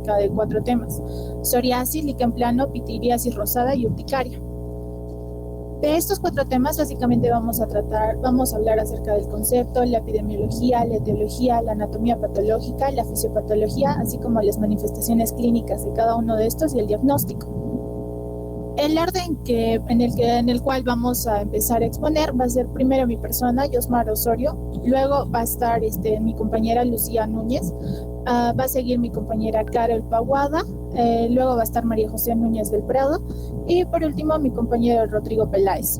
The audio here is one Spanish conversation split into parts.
acerca de 4 temas: psoriasis, líquen plano, pitiriasis rosada y urticaria. De estos 4 temas básicamente vamos a hablar acerca del concepto, la epidemiología, la etiología, la anatomía patológica, la fisiopatología, así como las manifestaciones clínicas de cada uno de estos y el diagnóstico. El orden en el cual vamos a empezar a exponer va a ser primero mi persona, Yosmar Osorio, luego va a estar mi compañera Lucía Núñez, va a seguir mi compañera Carol Paguada, luego va a estar María José Núñez del Prado y por último mi compañero Rodrigo Peláez.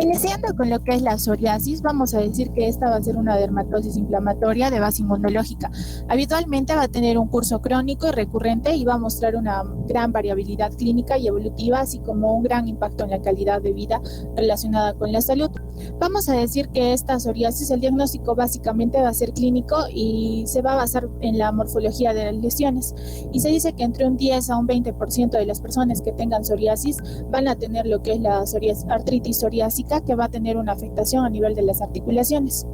Iniciando con lo que es la psoriasis, vamos a decir que esta va a ser una dermatosis inflamatoria de base inmunológica. Habitualmente va a tener un curso crónico y recurrente y va a mostrar una gran variabilidad clínica y evolutiva, así como un gran impacto en la calidad de vida relacionada con la salud. Vamos a decir que esta psoriasis, el diagnóstico básicamente va a ser clínico y se va a basar en la morfología de las lesiones. Y se dice que entre un 10 a un 20% de las personas que tengan psoriasis van a tener lo que es la artritis psoriásica, que va a tener una afectación a nivel de las articulaciones.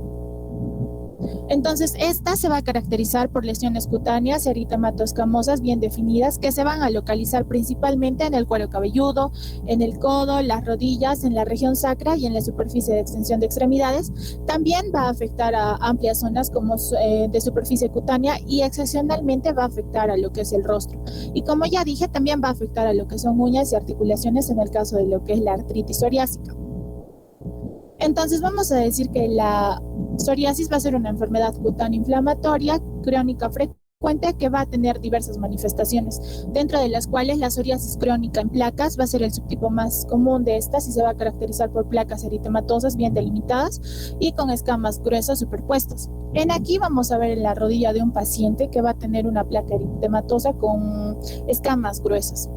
Entonces, esta se va a caracterizar por lesiones cutáneas eritematoscamosas bien definidas que se van a localizar principalmente en el cuero cabelludo, en el codo, las rodillas, en la región sacra y en la superficie de extensión de extremidades. También va a afectar a amplias zonas como de superficie cutánea y excepcionalmente va a afectar a lo que es el rostro. Y como ya dije, también va a afectar a lo que son uñas y articulaciones en el caso de lo que es la artritis psoriásica. Entonces vamos a decir que la psoriasis va a ser una enfermedad cutánea inflamatoria crónica frecuente que va a tener diversas manifestaciones, dentro de las cuales la psoriasis crónica en placas va a ser el subtipo más común de estas y se va a caracterizar por placas eritematosas bien delimitadas y con escamas gruesas superpuestas. En aquí vamos a ver en la rodilla de un paciente que va a tener una placa eritematosa con escamas gruesas.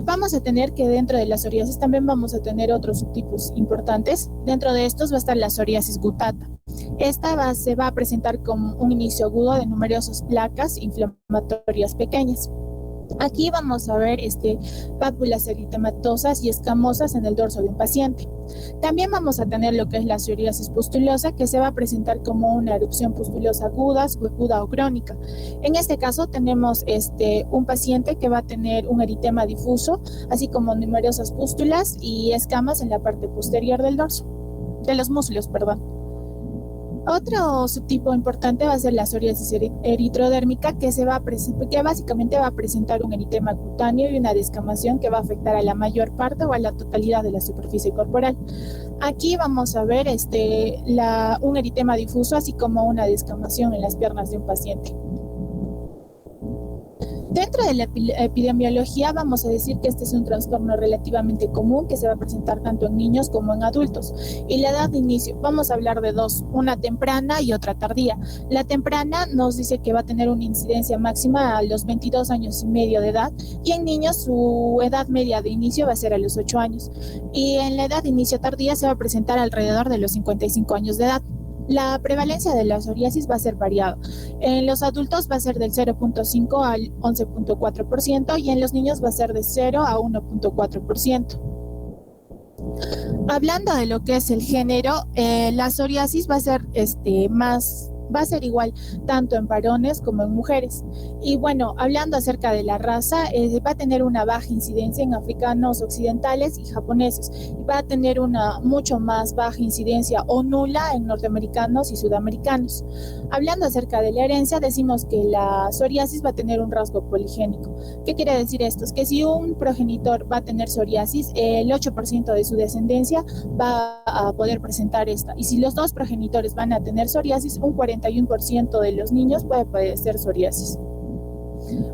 Vamos a tener que dentro de la psoriasis también vamos a tener otros subtipos importantes. Dentro de estos va a estar la psoriasis gutata. Esta se va a presentar como un inicio agudo de numerosas placas inflamatorias pequeñas. Aquí vamos a ver pápulas eritematosas y escamosas en el dorso de un paciente. También vamos a tener lo que es la psoriasis pustulosa, que se va a presentar como una erupción pustulosa aguda, subaguda o crónica. En este caso tenemos un paciente que va a tener un eritema difuso, así como numerosas pústulas y escamas en la parte posterior del dorso, de los muslos, perdón. Otro subtipo importante va a ser la psoriasis eritrodérmica, que básicamente va a presentar un eritema cutáneo y una descamación que va a afectar a la mayor parte o a la totalidad de la superficie corporal. Aquí vamos a ver un eritema difuso, así como una descamación en las piernas de un paciente. Dentro de la epidemiología vamos a decir que este es un trastorno relativamente común que se va a presentar tanto en niños como en adultos. Y la edad de inicio, vamos a hablar de dos, una temprana y otra tardía. La temprana nos dice que va a tener una incidencia máxima a los 22 años y medio de edad y en niños su edad media de inicio va a ser a los 8 años. Y en la edad de inicio tardía se va a presentar alrededor de los 55 años de edad. La prevalencia de la psoriasis va a ser variada. En los adultos va a ser del 0.5 al 11.4% y en los niños va a ser de 0 a 1.4%. Hablando de lo que es el género, la psoriasis va a ser va a ser igual tanto en varones como en mujeres. Y bueno, hablando acerca de la raza, va a tener una baja incidencia en africanos occidentales y japoneses. Y va a tener una mucho más baja incidencia o nula en norteamericanos y sudamericanos. Hablando acerca de la herencia, decimos que la psoriasis va a tener un rasgo poligénico. ¿Qué quiere decir esto? Es que si un progenitor va a tener psoriasis, el 8% de su descendencia va a poder presentar esta. Y si los dos progenitores van a tener psoriasis, un 41% de los niños puede padecer psoriasis.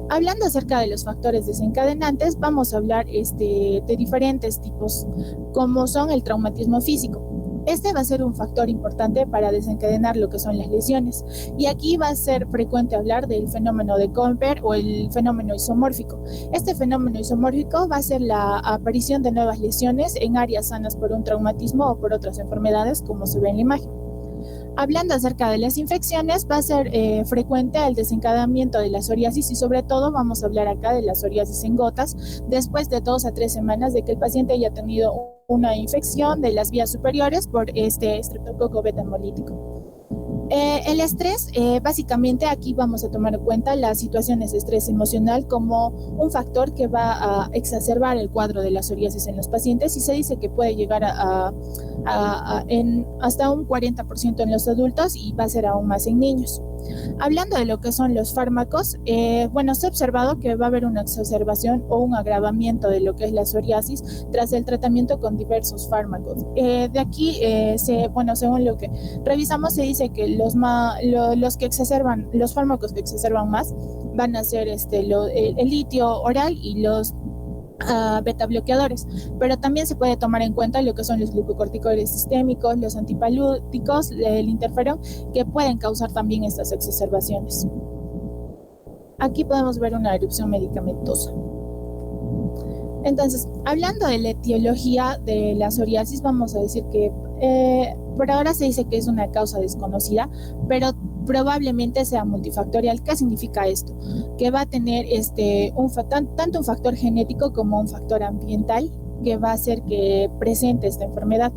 Hablando acerca de los factores desencadenantes, vamos a hablar de diferentes tipos, como son el traumatismo físico. Este va a ser un factor importante para desencadenar lo que son las lesiones. Y aquí va a ser frecuente hablar del fenómeno de Comper o el fenómeno isomórfico. Este fenómeno isomórfico va a ser la aparición de nuevas lesiones en áreas sanas por un traumatismo o por otras enfermedades, como se ve en la imagen. Hablando acerca de las infecciones, va a ser frecuente el desencadenamiento de la psoriasis y sobre todo vamos a hablar acá de la psoriasis en gotas después de 2 a 3 semanas de que el paciente haya tenido una infección de las vías superiores por este estreptococo beta hemolítico. El estrés, básicamente aquí vamos a tomar en cuenta las situaciones de estrés emocional como un factor que va a exacerbar el cuadro de la psoriasis en los pacientes y se dice que puede llegar hasta un 40% en los adultos y va a ser aún más en niños. Hablando de lo que son los fármacos, bueno, se ha observado que va a haber una exacerbación o un agravamiento de lo que es la psoriasis tras el tratamiento con diversos fármacos. De aquí, bueno, según lo que revisamos, se dice que los que exacerban, los fármacos que exacerban más van a ser el litio oral y los beta bloqueadores, pero también se puede tomar en cuenta lo que son los glucocorticoides sistémicos, los antipalúdicos, el interferón, que pueden causar también estas exacerbaciones. Aquí podemos ver una erupción medicamentosa. Entonces, hablando de la etiología de la psoriasis, vamos a decir que por ahora se dice que es una causa desconocida, pero probablemente sea multifactorial. ¿Qué significa esto? Que va a tener tanto un factor genético como un factor ambiental que va a hacer que presente esta enfermedad.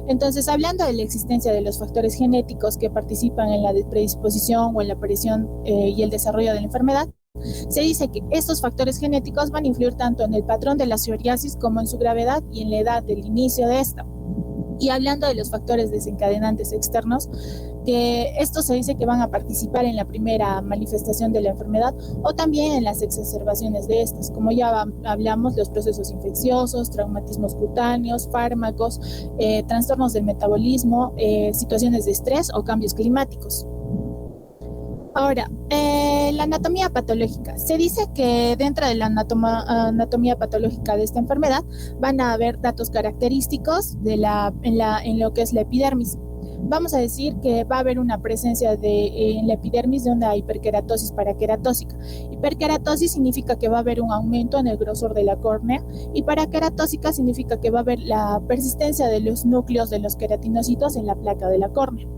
Entonces, hablando de la existencia de los factores genéticos que participan en la predisposición o en la aparición y el desarrollo de la enfermedad, se dice que estos factores genéticos van a influir tanto en el patrón de la psoriasis como en su gravedad y en la edad del inicio de esta. Y hablando de los factores desencadenantes externos, que estos se dice que van a participar en la primera manifestación de la enfermedad o también en las exacerbaciones de estas, como ya hablamos, los procesos infecciosos, traumatismos cutáneos, fármacos, trastornos del metabolismo, situaciones de estrés o cambios climáticos. Ahora, la anatomía patológica. Se dice que dentro de la anatomía patológica de esta enfermedad van a haber datos característicos en lo que es la epidermis. Vamos a decir que va a haber una presencia en la epidermis de una hiperkeratosis paraqueratósica. Hiperkeratosis significa que va a haber un aumento en el grosor de la córnea y paraqueratósica significa que va a haber la persistencia de los núcleos de los queratinocitos en la placa de la córnea.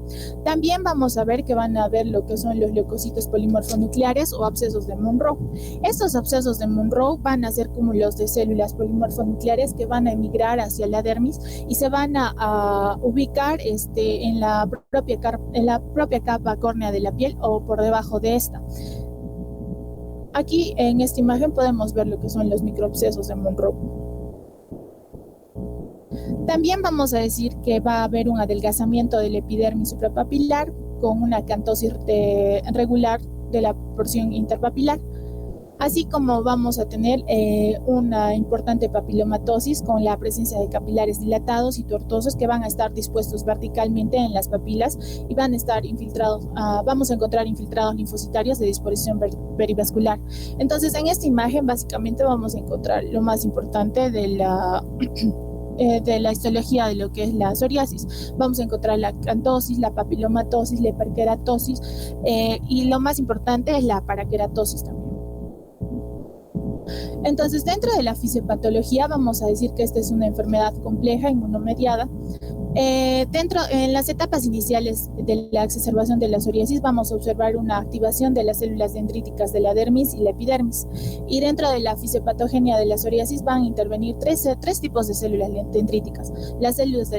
También vamos a ver que van a haber lo que son los leucocitos polimorfonucleares o abscesos de Monroe. Estos abscesos de Monroe van a ser cúmulos de células polimorfonucleares que van a emigrar hacia la dermis y se van a ubicar en la propia capa córnea de la piel o por debajo de esta. Aquí en esta imagen podemos ver lo que son los microabscesos de Monroe. También vamos a decir que va a haber un adelgazamiento del epidermis suprapapilar con una acantosis regular de la porción interpapilar, así como vamos a tener una importante papilomatosis con la presencia de capilares dilatados y tortuosos que van a estar dispuestos verticalmente en las papilas y van a estar infiltrados, vamos a encontrar infiltrados linfocitarios de disposición perivascular. Entonces, en esta imagen básicamente vamos a encontrar lo más importante de la histología de lo que es la psoriasis. Vamos a encontrar la acantosis, la papilomatosis, la hiperkeratosis y lo más importante es la paraqueratosis también. Entonces, dentro de la fisiopatología vamos a decir que esta es una enfermedad compleja, inmunomediada. En las etapas iniciales de la exacerbación de la psoriasis vamos a observar una activación de las células dendríticas de la dermis y la epidermis. Y dentro de la fisiopatogenia de la psoriasis van a intervenir tres tipos de células dendríticas. Las células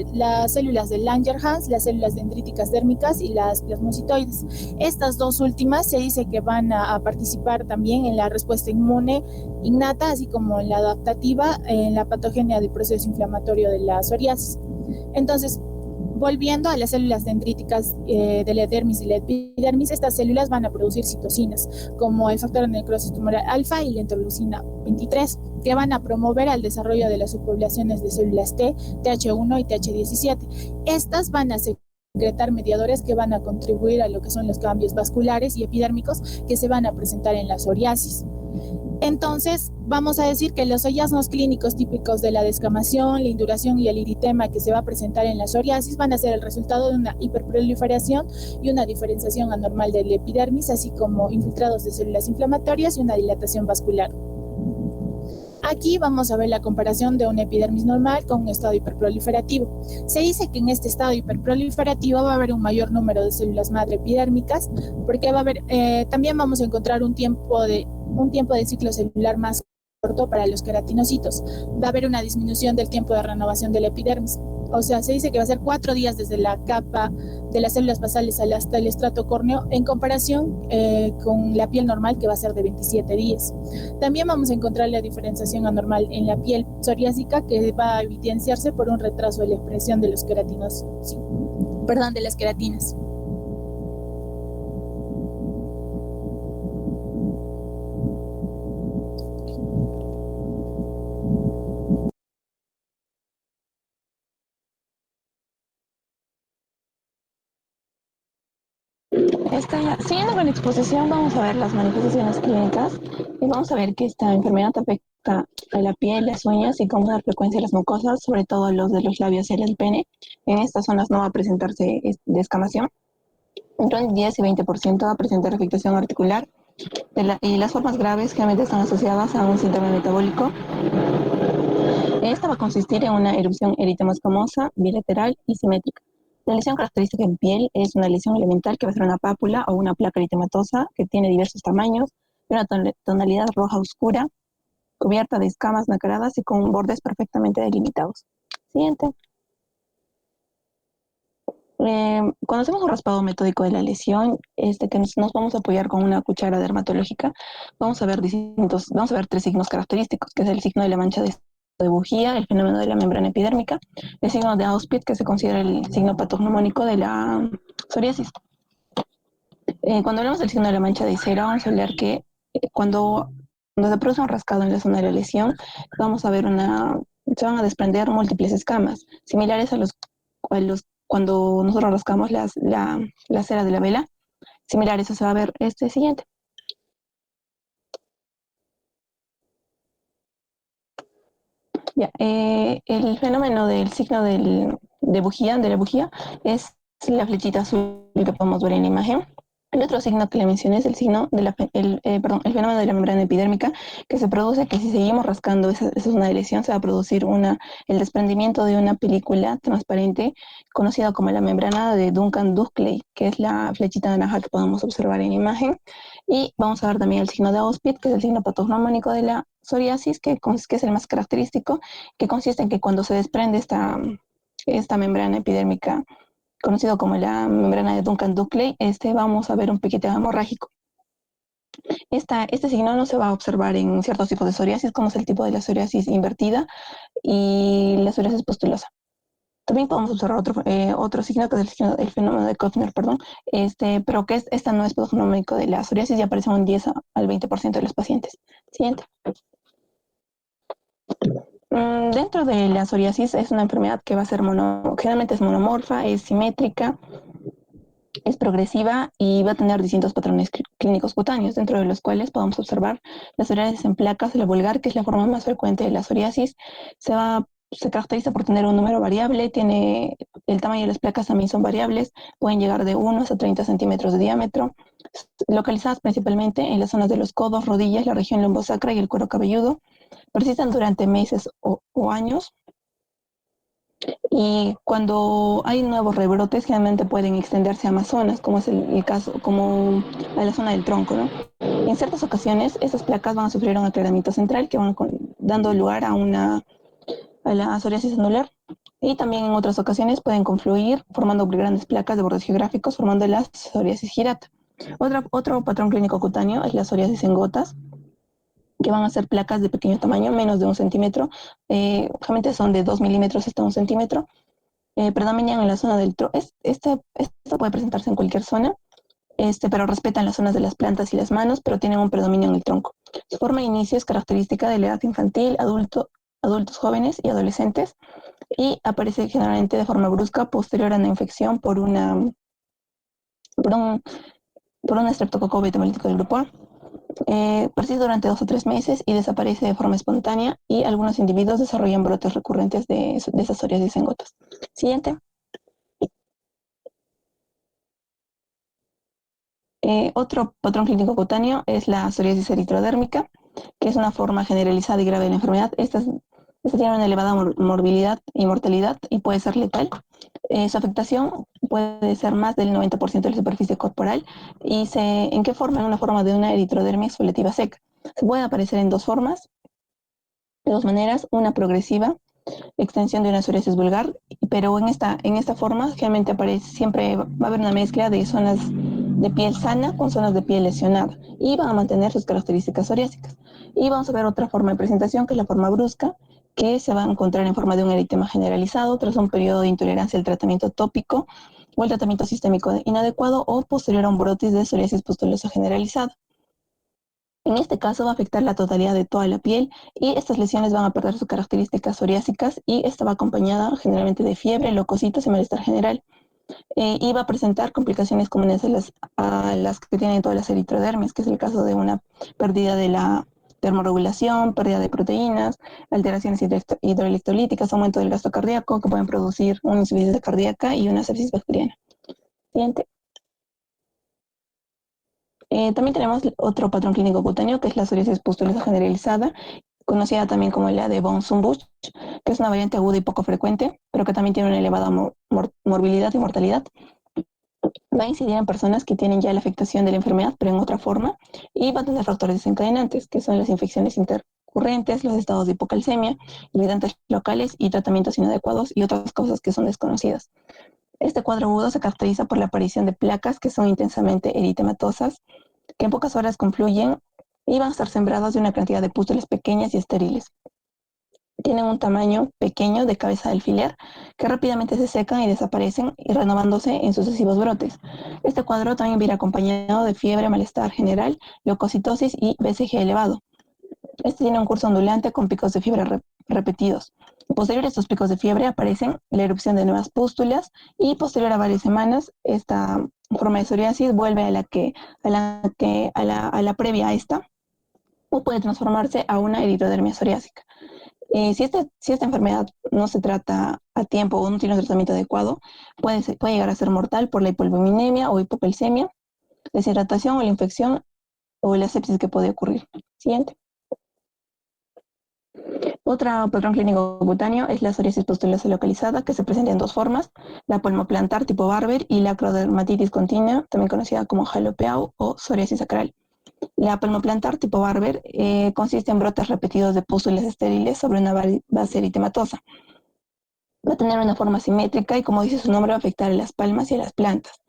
de Langerhans, las células dendríticas dérmicas y las plasmocitoides. Estas dos últimas se dice que van a participar también en la respuesta inmune innata, así como en la adaptativa, en la patogenia del proceso inflamatorio de la psoriasis. Entonces, volviendo a las células dendríticas de la dermis y la epidermis, estas células van a producir citocinas, como el factor de necrosis tumoral alfa y la interleucina 23, que van a promover el desarrollo de las subpoblaciones de células T, TH1 y TH17. Estas van a secretar mediadores que van a contribuir a lo que son los cambios vasculares y epidérmicos que se van a presentar en la psoriasis. Entonces, vamos a decir que los hallazgos clínicos típicos de la descamación, la induración y el eritema que se va a presentar en la psoriasis van a ser el resultado de una hiperproliferación y una diferenciación anormal del epidermis, así como infiltrados de células inflamatorias y una dilatación vascular. Aquí vamos a ver la comparación de una epidermis normal con un estado hiperproliferativo. Se dice que en este estado hiperproliferativo va a haber un mayor número de células madre epidérmicas, porque va a haber, también vamos a encontrar un tiempo de ciclo celular más corto para los queratinocitos. Va a haber una disminución del tiempo de renovación de la epidermis. O sea, se dice que va a ser 4 días desde la capa de las células basales hasta el estrato córneo, en comparación con la piel normal, que va a ser de 27 días. También vamos a encontrar la diferenciación anormal en la piel psoriásica, que va a evidenciarse por un retraso de la expresión de los queratinos, sí, perdón, de las queratinas. Siguiendo con la exposición, vamos a ver las manifestaciones clínicas y vamos a ver que esta enfermedad afecta a la piel, las uñas y con una frecuencia las mucosas, sobre todo los de los labios y el pene. En estas zonas no va a presentarse descamación. Entre un 10 y 20% va a presentar afectación articular y las formas graves generalmente están asociadas a un síndrome metabólico. Esta va a consistir en una erupción eritemoscomosa, bilateral y simétrica. La lesión característica en piel es una lesión elemental que va a ser una pápula o una placa eritematosa que tiene diversos tamaños, de una tonalidad roja oscura, cubierta de escamas nacaradas y con bordes perfectamente delimitados. Siguiente. Cuando hacemos un raspado metódico de la lesión, que nos vamos a apoyar con una cuchara dermatológica, vamos a ver tres signos característicos, que es el signo de la mancha de bujía, el fenómeno de la membrana epidérmica, el signo de Auspit, que se considera el signo patognomónico de la psoriasis. Cuando hablamos del signo de la mancha de cera, vamos a hablar que cuando se produce un rascado en la zona de la lesión, vamos a ver se van a desprender múltiples escamas, similares a los cuando nosotros rascamos la cera de la vela, similar, eso se va a ver este siguiente. Ya, el fenómeno del signo de la bujía es la flechita azul que podemos ver en la imagen. El otro signo que le mencioné es el signo el fenómeno de la membrana epidérmica, que se produce que si seguimos rascando esa zona de lesión, se va a producir el desprendimiento de una película transparente conocida como la membrana de Duncan-Duckley, que es la flechita naranja que podemos observar en la imagen. Y vamos a ver también el signo de Auspit, que es el signo patognomónico de la psoriasis, que es el más característico, que consiste en que cuando se desprende esta membrana epidérmica, conocido como la membrana de Duncan-Duckley, vamos a ver un piqueteo hemorrágico. Este signo no se va a observar en ciertos tipos de psoriasis, como es el tipo de la psoriasis invertida y la psoriasis pustulosa. También podemos observar otro signo, que es el fenómeno de Koffner, perdón, pero que esta no es patognomónico de la psoriasis y aparece en un 10 al 20% de los pacientes. Siguiente. Dentro de la psoriasis es una enfermedad que va a ser generalmente es monomorfa, es simétrica, es progresiva y va a tener distintos patrones clínicos cutáneos, dentro de los cuales podemos observar la psoriasis en placas, la vulgar, que es la forma más frecuente de la psoriasis. Se caracteriza por tener un número variable, el tamaño de las placas también son variables, pueden llegar de 1 hasta 30 centímetros de diámetro, localizadas principalmente en las zonas de los codos, rodillas, la región lombosacra y el cuero cabelludo. Persisten durante meses o años. Y cuando hay nuevos rebrotes, generalmente pueden extenderse a más zonas, como es el caso, como a la zona del tronco, ¿no? En ciertas ocasiones, estas placas van a sufrir un aclaramiento central que van dando lugar a la psoriasis anular. Y también en otras ocasiones pueden confluir, formando grandes placas de bordes geográficos, formando la psoriasis girata. Otro patrón clínico cutáneo es la psoriasis en gotas, que van a ser placas de pequeño tamaño, menos de 1 centímetro, generalmente son de 2 milímetros hasta 1 centímetro, predominan en la zona del tronco. Esto puede presentarse en cualquier zona, pero respetan las zonas de las plantas y las manos, pero tienen un predominio en el tronco. Su forma de inicio es característica de la edad infantil, adultos jóvenes y adolescentes, y aparece generalmente de forma brusca posterior a una infección por un estreptococo beta-hemolítico del grupo A. Persiste durante 2 o 3 meses y desaparece de forma espontánea, y algunos individuos desarrollan brotes recurrentes de esas psoriasis en gotas. Siguiente. Otro patrón clínico cutáneo es la psoriasis eritrodérmica, que es una forma generalizada y grave de la enfermedad. Esta tiene una elevada morbilidad y mortalidad y puede ser letal. Su afectación puede ser más del 90% de la superficie corporal. ¿En qué forma? En una forma de una eritrodermia exfoliativa seca. Se puede aparecer en dos formas, de dos maneras: una progresiva, extensión de una psoriasis vulgar, pero en esta forma generalmente aparece, siempre va a haber una mezcla de zonas de piel sana con zonas de piel lesionada y van a mantener sus características psoriásicas. Y vamos a ver otra forma de presentación, que es la forma brusca, que se va a encontrar en forma de un eritema generalizado tras un periodo de intolerancia al tratamiento tópico o el tratamiento sistémico inadecuado o posterior a un brotis de psoriasis pustulosa generalizada. En este caso va a afectar la totalidad de toda la piel y estas lesiones van a perder sus características psoriásicas y esta va acompañada generalmente de fiebre, leucocitos y malestar general. Y va a presentar complicaciones comunes a las que tienen todas las eritrodermias, que es el caso de una pérdida de la termorregulación, pérdida de proteínas, alteraciones hidroelectrolíticas, aumento del gasto cardíaco, que pueden producir una insuficiencia cardíaca y una sepsis bacteriana. Siguiente. También tenemos otro patrón clínico cutáneo, que es la psoriasis pustulosa generalizada, conocida también como la de von Sumbusch, que es una variante aguda y poco frecuente, pero que también tiene una elevada morbilidad y mortalidad. Va a incidir en personas que tienen ya la afectación de la enfermedad, pero en otra forma, y va a tener factores desencadenantes, que son las infecciones intercurrentes, los estados de hipocalcemia, irritantes locales y tratamientos inadecuados y otras cosas que son desconocidas. Este cuadro agudo se caracteriza por la aparición de placas que son intensamente eritematosas, que en pocas horas confluyen y van a estar sembradas de una cantidad de pústulas pequeñas y estériles. Tienen un tamaño pequeño de cabeza de alfiler que rápidamente se secan y desaparecen y renovándose en sucesivos brotes. Este cuadro también viene acompañado de fiebre, malestar general, leucocitosis y BCG elevado. Este tiene un curso ondulante con picos de fiebre repetidos. Posterior a estos picos de fiebre aparecen la erupción de nuevas pústulas y posterior a varias semanas esta forma de psoriasis vuelve a la previa a esta o puede transformarse a una eritrodermia psoriásica. Si esta enfermedad no se trata a tiempo o no tiene un tratamiento adecuado, puede llegar a ser mortal por la hipolipeminemia o hipocalcemia, deshidratación o la infección o la sepsis que puede ocurrir. Siguiente. Otro patrón clínico cutáneo es la psoriasis pustulosa localizada, que se presenta en dos formas: la palmoplantar tipo Barber y la acrodermatitis continua, también conocida como jalopeau o psoriasis sacral. La palmoplantar tipo Barber consiste en brotes repetidos de pústulas estériles sobre una base eritematosa. Va a tener una forma simétrica y, como dice su nombre, va a afectar a las palmas y a las plantas,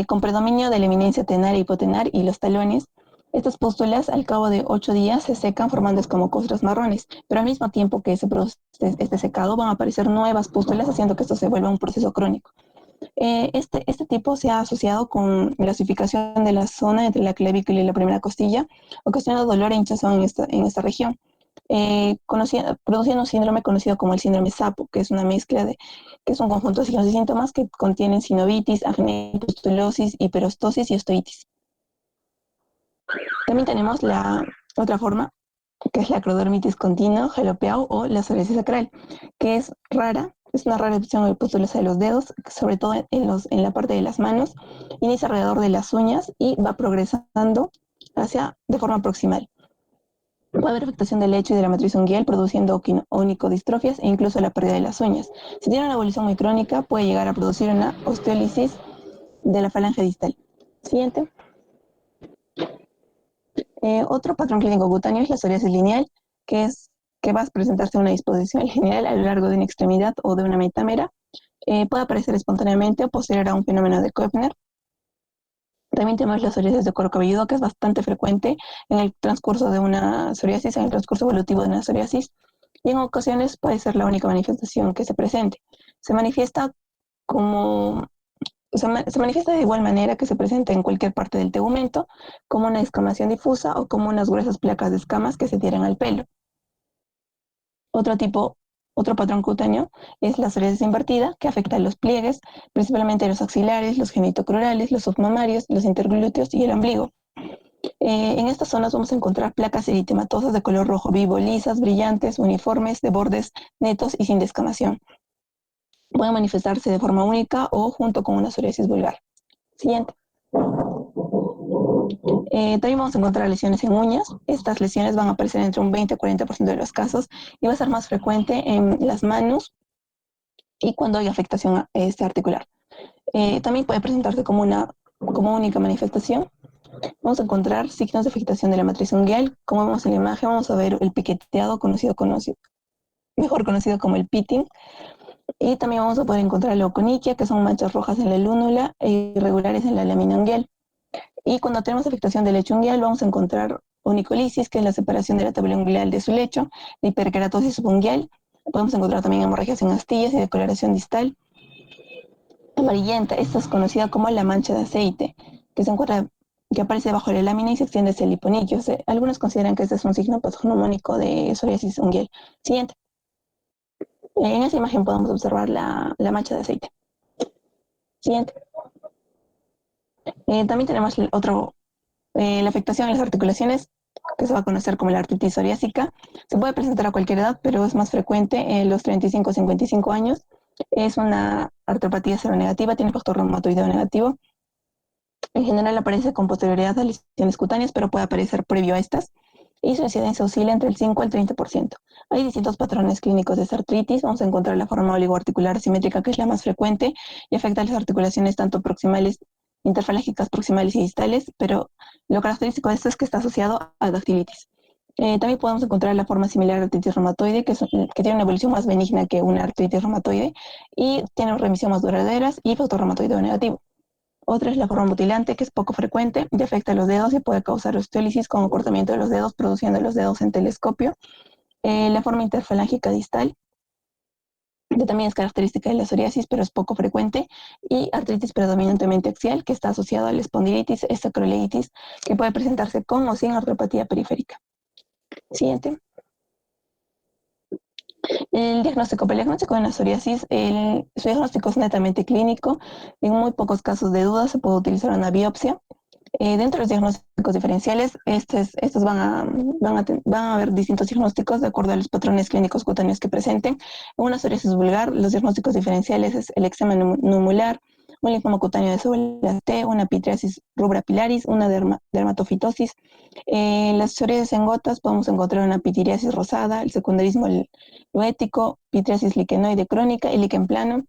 con predominio de la eminencia tenar e hipotenar y los talones. Estas pústulas al cabo de 8 días se secan formando como costras marrones, pero al mismo tiempo que se produce este secado van a aparecer nuevas pústulas, haciendo que esto se vuelva un proceso crónico. Este tipo se ha asociado con grasificación de la zona entre la clavícula y la primera costilla, ocasionando dolor e hinchazón en esta región, produciendo un síndrome conocido como el síndrome SAPO, que es una mezcla que es un conjunto de signos y síntomas que contienen sinovitis, acné, pustulosis, hiperostosis y osteoitis. También tenemos la otra forma, que es la acrodermitis continua, jalopeau o la psoriasis sacral, que es rara. Es una rara erupción de pústulas de los dedos, sobre todo en la parte de las manos. Inicia alrededor de las uñas y va progresando de forma proximal. Puede haber afectación del lecho y de la matriz unguial, produciendo onicodistrofias e incluso la pérdida de las uñas. Si tiene una evolución muy crónica, puede llegar a producir una osteólisis de la falange distal. Siguiente. Otro patrón clínico cutáneo es la psoriasis lineal, que va a presentarse una disposición lineal a lo largo de una extremidad o de una metámera. Puede aparecer espontáneamente o posterior a un fenómeno de Koepner. También tenemos la psoriasis de cuero cabelludo, que es bastante frecuente en el transcurso de una psoriasis, en el transcurso evolutivo de una psoriasis, y en ocasiones puede ser la única manifestación que se presente. Se manifiesta se manifiesta de igual manera que se presenta en cualquier parte del tegumento, como una descamación difusa o como unas gruesas placas de escamas que se adhieren al pelo. Otro patrón cutáneo es la psoriasis invertida, que afecta a los pliegues, principalmente los axilares, los genitocrurales, los submamarios, los interglúteos y el ombligo. En estas zonas vamos a encontrar placas eritematosas de color rojo vivo, lisas, brillantes, uniformes, de bordes netos y sin descamación. Pueden manifestarse de forma única o junto con una psoriasis vulgar. Siguiente. También vamos a encontrar lesiones en uñas. Estas lesiones van a aparecer entre un 20 y 40% de los casos y va a ser más frecuente en las manos y cuando hay afectación articular. También puede presentarse como única manifestación. Vamos a encontrar signos de afectación de la matriz unguial. Como vemos en la imagen, vamos a ver el piqueteado conocido mejor conocido como el pitting. Y también vamos a poder encontrar la oconiquia, que son manchas rojas en la lúnula e irregulares en la lámina unguial. Y cuando tenemos afectación del lecho unguial, vamos a encontrar onicolisis, que es la separación de la tabla unguial de su lecho, la hiperkeratosis subunguial. Podemos encontrar también hemorragias en astillas y decoloración distal amarillenta. Esta es conocida como la mancha de aceite, que se encuentra, que aparece bajo la lámina y se extiende hacia el hiponiquio. Algunos consideran que este es un signo patognomónico de psoriasis unguial. Siguiente. En esa imagen podemos observar la mancha de aceite. Siguiente. También tenemos la afectación en las articulaciones, que se va a conocer como la artritis psoriásica. Se puede presentar a cualquier edad, pero es más frecuente en los 35 o 55 años. Es una artropatía seronegativa, tiene factor reumatoideo negativo. En general aparece con posterioridad a lesiones cutáneas, pero puede aparecer previo a estas. Y su incidencia oscila entre el 5 al 30%. Hay distintos patrones clínicos de esta artritis. Vamos a encontrar la forma oligoarticular asimétrica, que es la más frecuente y afecta a las articulaciones tanto proximales, interfalángicas proximales y distales, pero lo característico de esto es que está asociado a dactilitis. También podemos encontrar la forma similar a artritis reumatoide, que tiene una evolución más benigna que una artritis reumatoide y tiene remisión más duraderas y factor reumatoideo negativo. Otra es la forma mutilante, que es poco frecuente y afecta a los dedos y puede causar osteólisis con acortamiento de los dedos, produciendo los dedos en telescopio. La forma interfalángica distal, que también es característica de la psoriasis, pero es poco frecuente, y artritis predominantemente axial, que está asociada a la espondilitis, sacroileitis, que puede presentarse con o sin artropatía periférica. Siguiente. El diagnóstico. Para el diagnóstico de la psoriasis, su diagnóstico es netamente clínico. En muy pocos casos de duda se puede utilizar una biopsia. Dentro de los diagnósticos diferenciales, estos van a haber distintos diagnósticos de acuerdo a los patrones clínicos cutáneos que presenten. En una psoriasis vulgar, los diagnósticos diferenciales es el eczema numular, un linfoma cutáneo de células T, una pitriasis rubra pilaris, una dermatofitosis. En las psoriasis en gotas podemos encontrar una pitiriasis rosada, el secundarismo loético, pitriasis liquenoide crónica y líquen plano.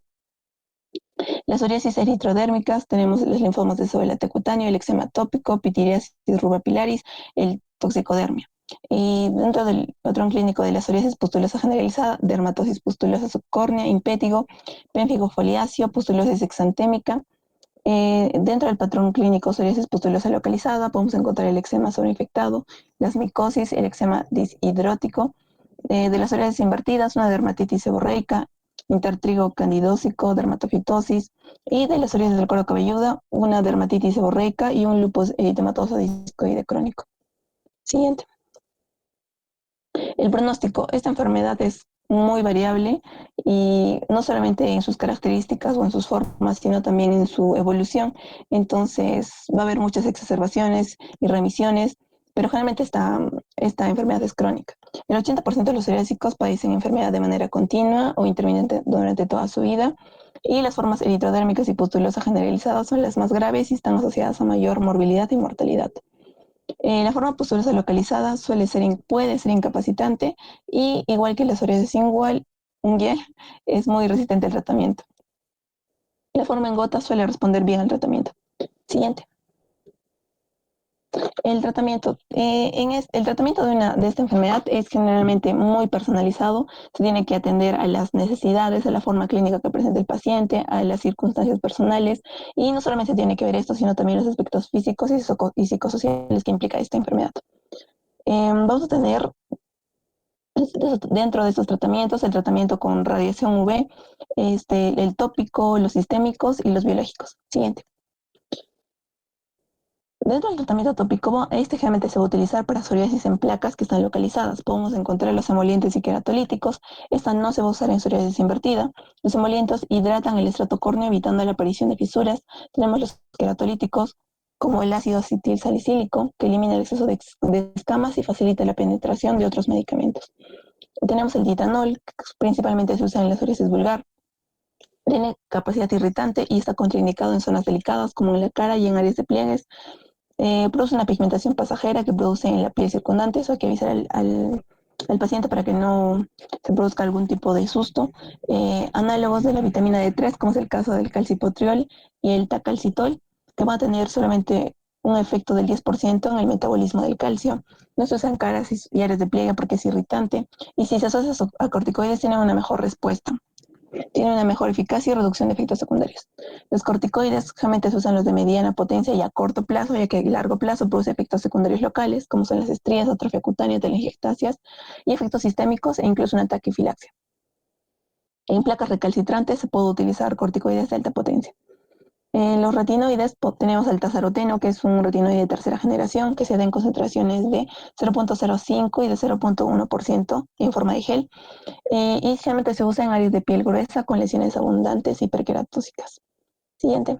Las psoriasis eritrodérmicas, tenemos los linfomas de célula cutáneo, el eczema tópico, pitiriasis rubipilaris, el toxicodermia. Y dentro del patrón clínico de la psoriasis pustulosa generalizada, dermatosis pustulosa subcórnea, impétigo, pénfigo foliáceo, pustulosis exantémica. Dentro del patrón clínico psoriasis pustulosa localizada podemos encontrar el eczema sobreinfectado, las micosis, el eczema dishidrótico. De las psoriasis invertidas, una dermatitis seborreica, intertrigo candidósico, dermatofitosis, y de las psoriasis del cuero cabelludo, una dermatitis seborreica y un lupus eritematoso discoide crónico. Siguiente. El pronóstico. Esta enfermedad es muy variable y no solamente en sus características o en sus formas, sino también en su evolución. Entonces va a haber muchas exacerbaciones y remisiones, pero generalmente esta enfermedad es crónica. El 80% de los psoriásicos padecen enfermedad de manera continua o intermitente durante toda su vida, y las formas eritrodérmicas y pustulosas generalizadas son las más graves y están asociadas a mayor morbilidad y mortalidad. La forma pustulosa localizada puede ser incapacitante y, igual que la psoriasis unguial, es muy resistente al tratamiento. La forma en gota suele responder bien al tratamiento. Siguiente. El tratamiento. El tratamiento de esta enfermedad es generalmente muy personalizado. Se tiene que atender a las necesidades, a la forma clínica que presenta el paciente, a las circunstancias personales, y no solamente tiene que ver esto, sino también los aspectos físicos y psicosociales que implica esta enfermedad. Vamos a tener dentro de estos tratamientos el tratamiento con radiación UV, el tópico, los sistémicos y los biológicos. Siguiente. Dentro del tratamiento tópico, generalmente se va a utilizar para psoriasis en placas que están localizadas. Podemos encontrar los emolientes y queratolíticos. Esta no se va a usar en psoriasis invertida. Los emolientos hidratan el estrato córneo evitando la aparición de fisuras. Tenemos los queratolíticos como el ácido acetilsalicílico, que elimina el exceso de escamas y facilita la penetración de otros medicamentos. Tenemos el ditanol, que principalmente se usa en la psoriasis vulgar. Tiene capacidad irritante y está contraindicado en zonas delicadas como en la cara y en áreas de pliegues. Produce una pigmentación pasajera que produce en la piel circundante. Eso hay que avisar al paciente para que no se produzca algún tipo de susto. Análogos de la vitamina D3, como es el caso del calcipotriol y el tacalcitol, que van a tener solamente un efecto del 10% en el metabolismo del calcio. No se usan caras y áreas de pliegue porque es irritante. Y si se asocia a corticoides, tienen una mejor respuesta. Tienen una mejor eficacia y reducción de efectos secundarios. Los corticoides generalmente se usan los de mediana potencia y a corto plazo, ya que a largo plazo produce efectos secundarios locales, como son las estrías, atrofia cutánea, telangiectasias y efectos sistémicos e incluso una taquifilaxia. En placas recalcitrantes se puede utilizar corticoides de alta potencia. En los retinoides tenemos el tazaroteno, que es un retinoide de tercera generación, que se da en concentraciones de 0.05 y de 0.1% en forma de gel. Y generalmente se usa en áreas de piel gruesa con lesiones abundantes hiperqueratóxicas. Siguiente.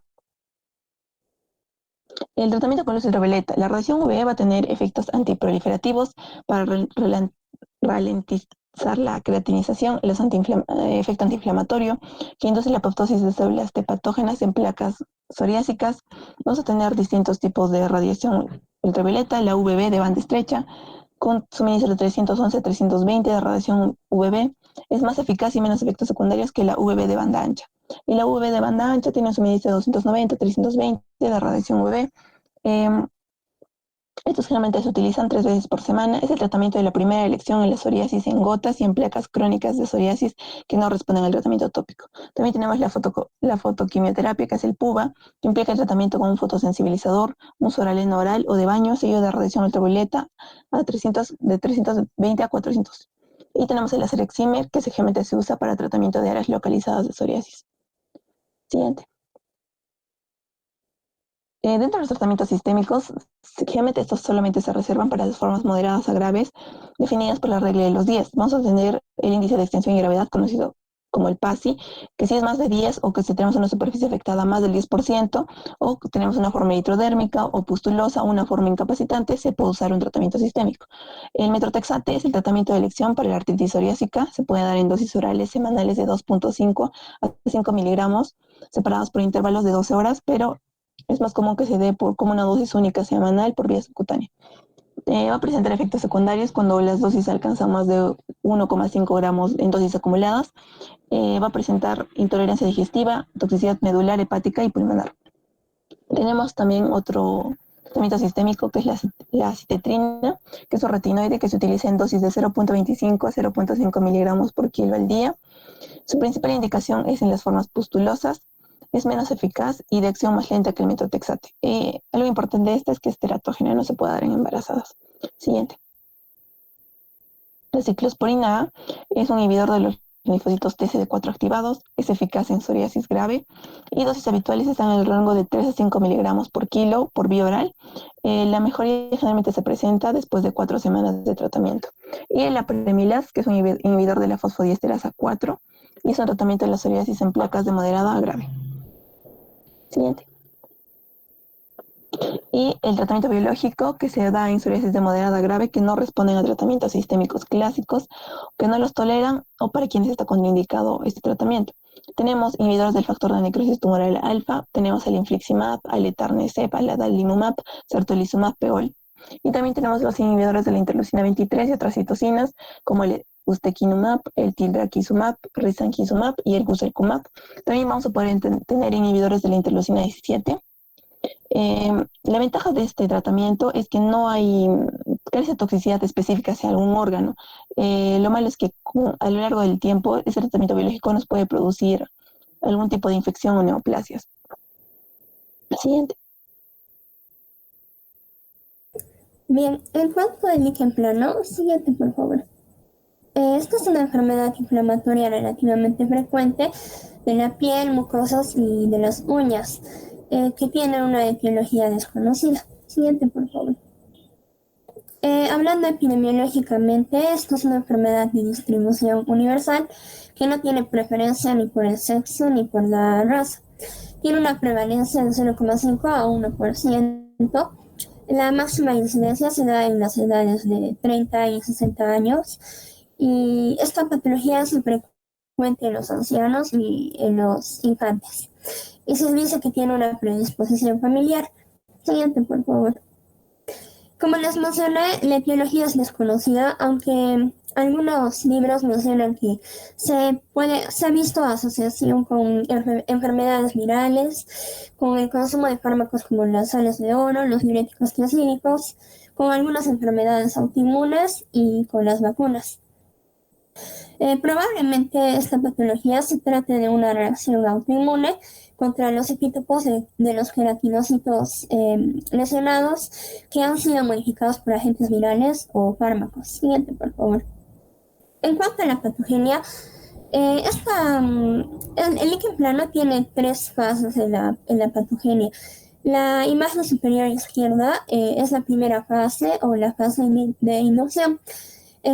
El tratamiento con luz ultravioleta. La radiación UV va a tener efectos antiproliferativos para ralentizar la creatinización, efecto antiinflamatorio, que induce la apoptosis de células T patógenas en placas psoriásicas. Vamos a tener distintos tipos de radiación ultravioleta, la UVB de banda estrecha, con suministro de 311-320 de radiación UVB, es más eficaz y menos efectos secundarios que la UVB de banda ancha. Y la UV de banda ancha tiene un suministro de 290-320 de radiación UV. Estos generalmente se utilizan 3 veces por semana. Es el tratamiento de la primera elección en la psoriasis en gotas y en placas crónicas de psoriasis que no responden al tratamiento tópico. También tenemos la fotoquimioterapia, que es el PUVA, que implica el tratamiento con un fotosensibilizador, un soraleno oral o de baño, seguido de radiación ultravioleta de 320 a 400. Y tenemos el láser excimer, que generalmente se usa para tratamiento de áreas localizadas de psoriasis. Siguiente. Dentro de los tratamientos sistémicos, generalmente estos solamente se reservan para las formas moderadas a graves, definidas por la regla de los 10. Vamos a tener el índice de extensión y gravedad conocido como el PASI, que si es más de 10 o que si tenemos una superficie afectada más del 10%, o tenemos una forma hidrodérmica o pustulosa o una forma incapacitante, se puede usar un tratamiento sistémico. El metrotexate es el tratamiento de elección para la artritis psoriásica. Se puede dar en dosis orales semanales de 2.5 a 5 miligramos, separados por intervalos de 12 horas, pero es más común que se dé como una dosis única semanal por vía subcutánea. Va a presentar efectos secundarios cuando las dosis alcanzan más de 1,5 gramos en dosis acumuladas. Va a presentar intolerancia digestiva, toxicidad medular, hepática y pulmonar. Tenemos también otro tratamiento sistémico, que es la citetrina, que es un retinoide que se utiliza en dosis de 0.25 a 0.5 miligramos por kilo al día. Su principal indicación es en las formas pustulosas. Es menos eficaz y de acción más lenta que el metrotexate. Algo importante de esto es que es teratógeno, no se puede dar en embarazadas. Siguiente. La ciclosporina A es un inhibidor de los linfocitos TCD4 activados, es eficaz en psoriasis grave y dosis habituales están en el rango de 3 a 5 miligramos por kilo por vía oral. La mejoría generalmente se presenta después de 4 semanas de tratamiento. Y el apremilast, que es un inhibidor de la fosfodiesterasa 4, y es un tratamiento de la psoriasis en placas de moderada a grave. Siguiente. Y el tratamiento biológico, que se da en psoriasis de moderada a grave que no responden a tratamientos sistémicos clásicos, que no los toleran o para quienes está contraindicado este tratamiento. Tenemos inhibidores del factor de necrosis tumoral alfa, tenemos el infliximab, aletarnezep, adalimumab, certolizumab, peol. Y también tenemos los inhibidores de la interleucina 23 y otras citocinas, como el ustekinumab, el tildakezumab, risankizumab y el guselkumab. También vamos a poder tener inhibidores de la interleucina 17. La ventaja de este tratamiento es que no hay carece de toxicidad específica hacia algún órgano. Lo malo es que a lo largo del tiempo ese tratamiento biológico nos puede producir algún tipo de infección o neoplasias. Siguiente. Bien, en cuanto al líquen plano, siguiente por favor. Esta es una enfermedad inflamatoria relativamente frecuente de la piel, mucosas y de las uñas, que tiene una etiología desconocida. Siguiente, por favor. Hablando epidemiológicamente, esta es una enfermedad de distribución universal que no tiene preferencia ni por el sexo ni por la raza. Tiene una prevalencia de 0,5 a 1%. La máxima incidencia se da en las edades de 30 y 60 años. Y esta patología es frecuente en los ancianos y en los infantes. Y se dice que tiene una predisposición familiar. Siguiente, por favor. Como les mencioné, la etiología es desconocida, aunque Algunos libros mencionan que se ha visto asociación con enfermedades virales, con el consumo de fármacos como las sales de oro, los diuréticos clorhídricos, con algunas enfermedades autoinmunes y con las vacunas. Probablemente esta patología se trate de una reacción autoinmune contra los epitopos de los queratinocitos lesionados que han sido modificados por agentes virales o fármacos. Siguiente, por favor. En cuanto a la patogenia, el líquen plano tiene tres fases en la patogenia. La imagen superior izquierda es la primera fase o la fase de inducción.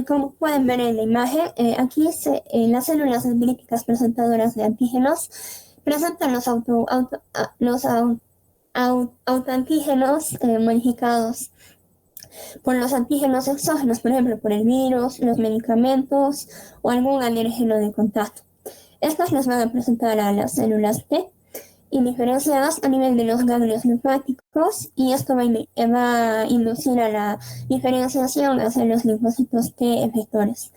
Como pueden ver en la imagen, aquí las células dendríticas presentadoras de antígenos presentan los autoantígenos modificados por los antígenos exógenos, por ejemplo, por el virus, los medicamentos o algún alérgeno de contacto. Estos les van a presentar a las células T indiferenciadas a nivel de los ganglios linfáticos y esto va a inducir a la diferenciación hacia los linfocitos T efectores.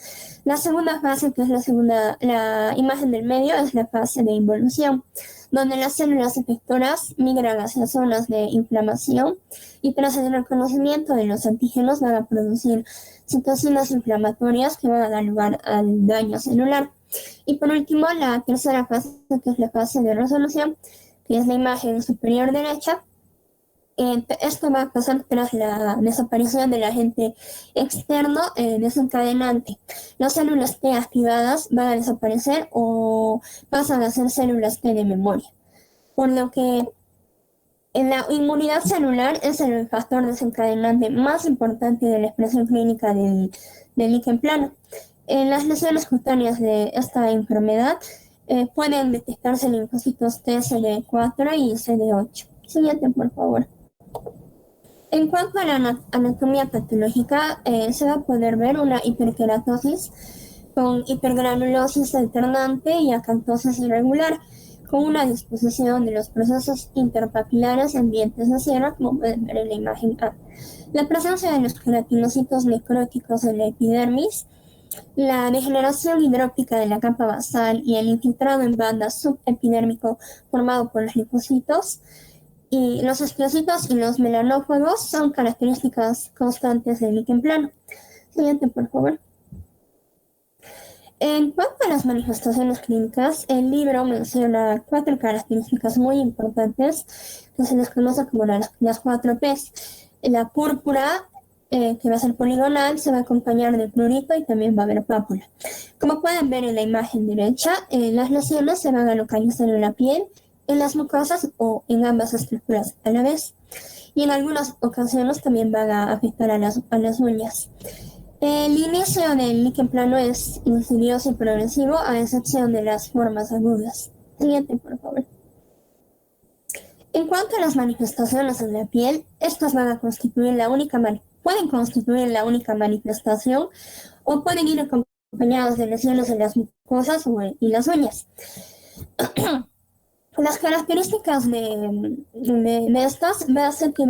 La segunda fase, que es la imagen del medio, es la fase de involución, donde las células efectoras migran hacia zonas de inflamación y tras el reconocimiento de los antígenos van a producir citocinas inflamatorias que van a dar lugar al daño celular. Y por último, la tercera fase, que es la fase de resolución, que es la imagen superior derecha. Esto va a pasar tras la desaparición del agente externo desencadenante. Las células T activadas van a desaparecer o pasan a ser células T de memoria. Por lo que la inmunidad celular es el factor desencadenante más importante de la expresión clínica del líquen plano. En las lesiones cutáneas de esta enfermedad pueden detectarse linfocitos T, CD4 y CD8. Siguiente, por favor. En cuanto a la anatomía patológica, se va a poder ver una hiperkeratosis con hipergranulosis alternante y acantosis irregular, con una disposición de los procesos interpapilares en dientes de sierra, como pueden ver en la imagen A. La presencia de los queratinocitos necróticos en la epidermis, la degeneración hidrópica de la capa basal y el infiltrado en banda subepidérmico formado por los linfocitos y los esclocitos y los melanófagos son características constantes del líquen plano. Siguiente, por favor. En cuanto a las manifestaciones clínicas, el libro menciona 4 características muy importantes que se les conoce como las 4 Ps. La púrpura, que va a ser poligonal, se va a acompañar de prurito y también va a haber pápula. Como pueden ver en la imagen derecha, las lesiones se van a localizar en la piel, en las mucosas o en ambas estructuras a la vez. Y en algunas ocasiones también van a afectar a las uñas. El inicio del líquen plano es insidioso y progresivo, a excepción de las formas agudas. Siguiente, por favor. En cuanto a las manifestaciones en la piel, estas van a constituir pueden constituir la única manifestación o pueden ir acompañadas de lesiones en las mucosas y las uñas. Las características de estas va a ser que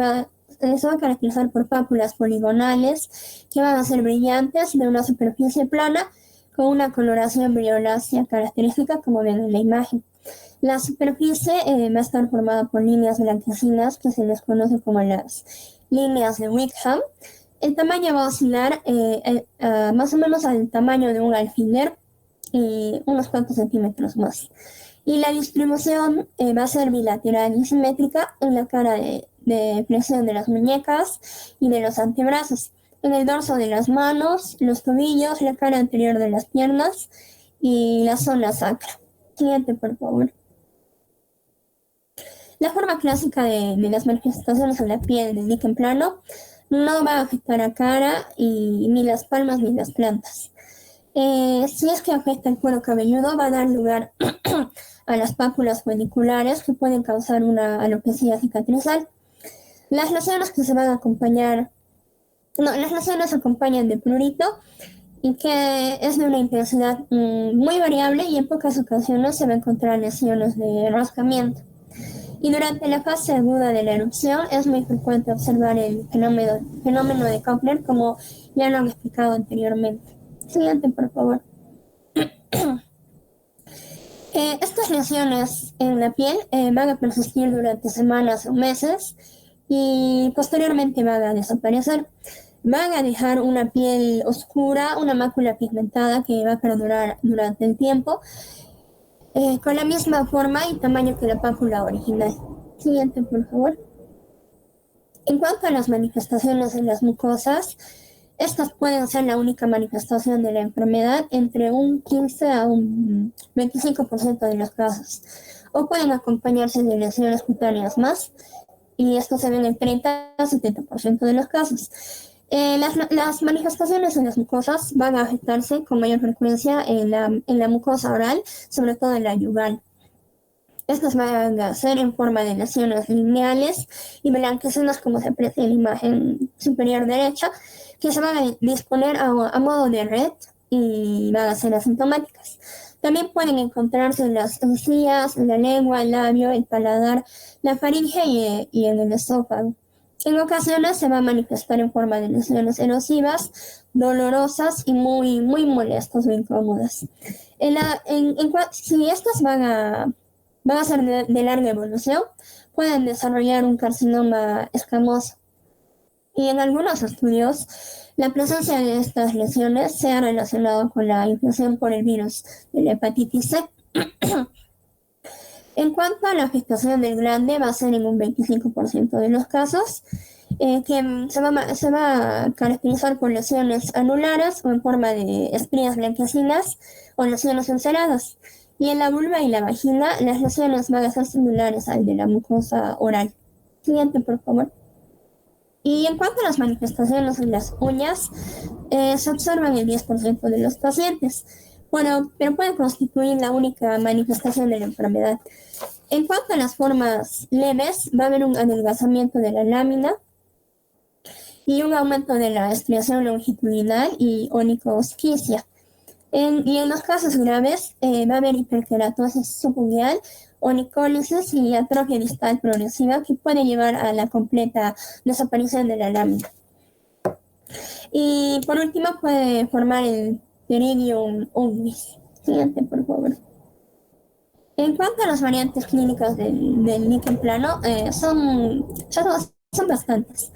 se va a caracterizar por pápulas poligonales que van a ser brillantes de una superficie plana con una coloración violácea característica, como ven en la imagen. La superficie va a estar formada por líneas blanquecinas que se les conoce como las líneas de Wickham. El tamaño va a oscilar más o menos al tamaño de un alfiler y unos cuantos centímetros más. Y la distribución va a ser bilateral y simétrica en la cara de flexión de las muñecas y de los antebrazos, en el dorso de las manos, los tobillos, la cara anterior de las piernas y la zona sacra. Siguiente, por favor. La forma clásica de las manifestaciones en la piel del líquen plano no va a afectar a cara y ni las palmas ni las plantas. Si es que afecta el cuero cabelludo, va a dar lugar a las pápulas foliculares que pueden causar una alopecia cicatrizal. Las lesiones acompañan de prurito y que es de una intensidad muy variable y en pocas ocasiones se va a encontrar lesiones de rascamiento. Y durante la fase aguda de la erupción es muy frecuente observar el fenómeno de Koppler, como ya lo han explicado anteriormente. Siguiente, por favor. Estas lesiones en la piel van a persistir durante semanas o meses y posteriormente van a desaparecer. Van a dejar una piel oscura, una mácula pigmentada que va a perdurar durante el tiempo, con la misma forma y tamaño que la pápula original. Siguiente, por favor. En cuanto a las manifestaciones en las mucosas, estas pueden ser la única manifestación de la enfermedad entre un 15 a un 25% de los casos, o pueden acompañarse de lesiones cutáneas más, y esto se ve en el 30 a 70% de los casos. Las manifestaciones en las mucosas van a afectarse con mayor frecuencia en la mucosa oral, sobre todo en la yugal. Estas van a ser en forma de lesiones lineales y blanquecinas, como se aprecia en la imagen superior derecha, que se van a disponer a modo de red y van a ser asintomáticas. También pueden encontrarse en las encías, en la lengua, el labio, el paladar, la faringe y en el esófago. En ocasiones se va a manifestar en forma de lesiones erosivas, dolorosas y muy molestas o incómodas. Si estas van a ser de larga evolución, pueden desarrollar un carcinoma escamoso. Y en algunos estudios, la presencia de estas lesiones se ha relacionado con la infección por el virus de la hepatitis C. En cuanto a la afectación del glande, va a ser en un 25% de los casos, que se va a caracterizar por lesiones anulares o en forma de estrías blanquecinas o lesiones ulceradas. Y en la vulva y la vagina, las lesiones van a ser similares al de la mucosa oral. Siguiente, por favor. Y en cuanto a las manifestaciones en las uñas, se observan el 10% de los pacientes, bueno, pero puede constituir la única manifestación de la enfermedad. En cuanto a las formas leves, va a haber un adelgazamiento de la lámina y un aumento de la estriación longitudinal y onychosquisia. Y en los casos graves, va a haber hiperkeratosis subungual, onicólisis y atrofia distal progresiva que puede llevar a la completa desaparición de la lámina. Y por último puede formar el pteridium unguis. Siguiente, por favor. En cuanto a las variantes clínicas del líquen plano, son bastantes.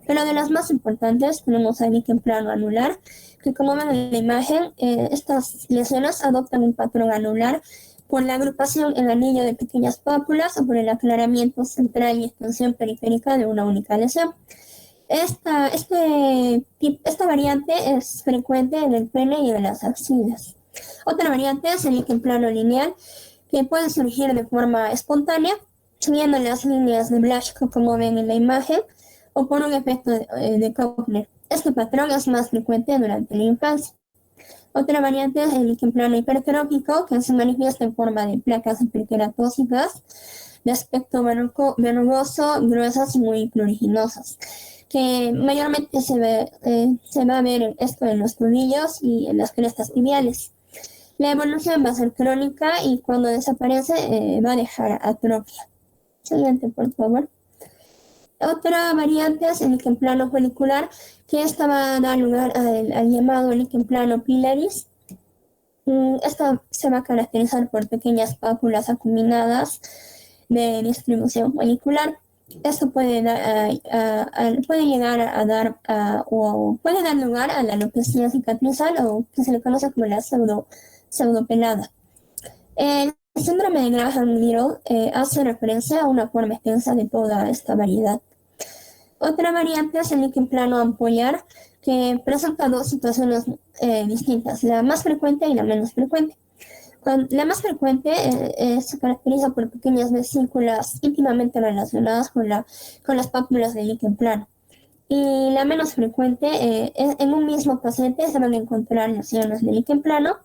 Pero de las más importantes tenemos el líquen plano anular, que como ven en la imagen, estas lesiones adoptan un patrón anular por la agrupación en anillo de pequeñas pápulas o por el aclaramiento central y extensión periférica de una única lesión. Esta variante es frecuente en el pene y en las axilas. Otra variante es el líquen plano lineal, que puede surgir de forma espontánea, siguiendo las líneas de Blaschko como ven en la imagen, o por un efecto de Koppner. Este patrón es más frecuente durante la infancia. Otra variante es el líquen plano hipertrófico, que se manifiesta en forma de placas hiperkeratósicas de aspecto verrugoso, gruesas y muy pruriginosas, que mayormente se va a ver esto en los tobillos y en las crestas tibiales. La evolución va a ser crónica y cuando desaparece va a dejar atrofia. Siguiente, por favor. Otra variante es el líquen plano folicular, que esta va a dar lugar al llamado líquen plano pilaris. Esta se va a caracterizar por pequeñas pápulas acuminadas de distribución folicular. Esto puede llegar a dar puede dar lugar a la alopecia cicatrizal, o que se le conoce como la pseudopelada. El síndrome de Graham-Little hace referencia a una forma extensa de toda esta variedad. Otra variante es el líquen plano ampollar, que presenta dos situaciones distintas, la más frecuente y la menos frecuente. La más frecuente se caracteriza por pequeñas vesículas íntimamente relacionadas con las pápulas del líquen plano. Y la menos frecuente, en un mismo paciente se van a encontrar lesiones del líquen plano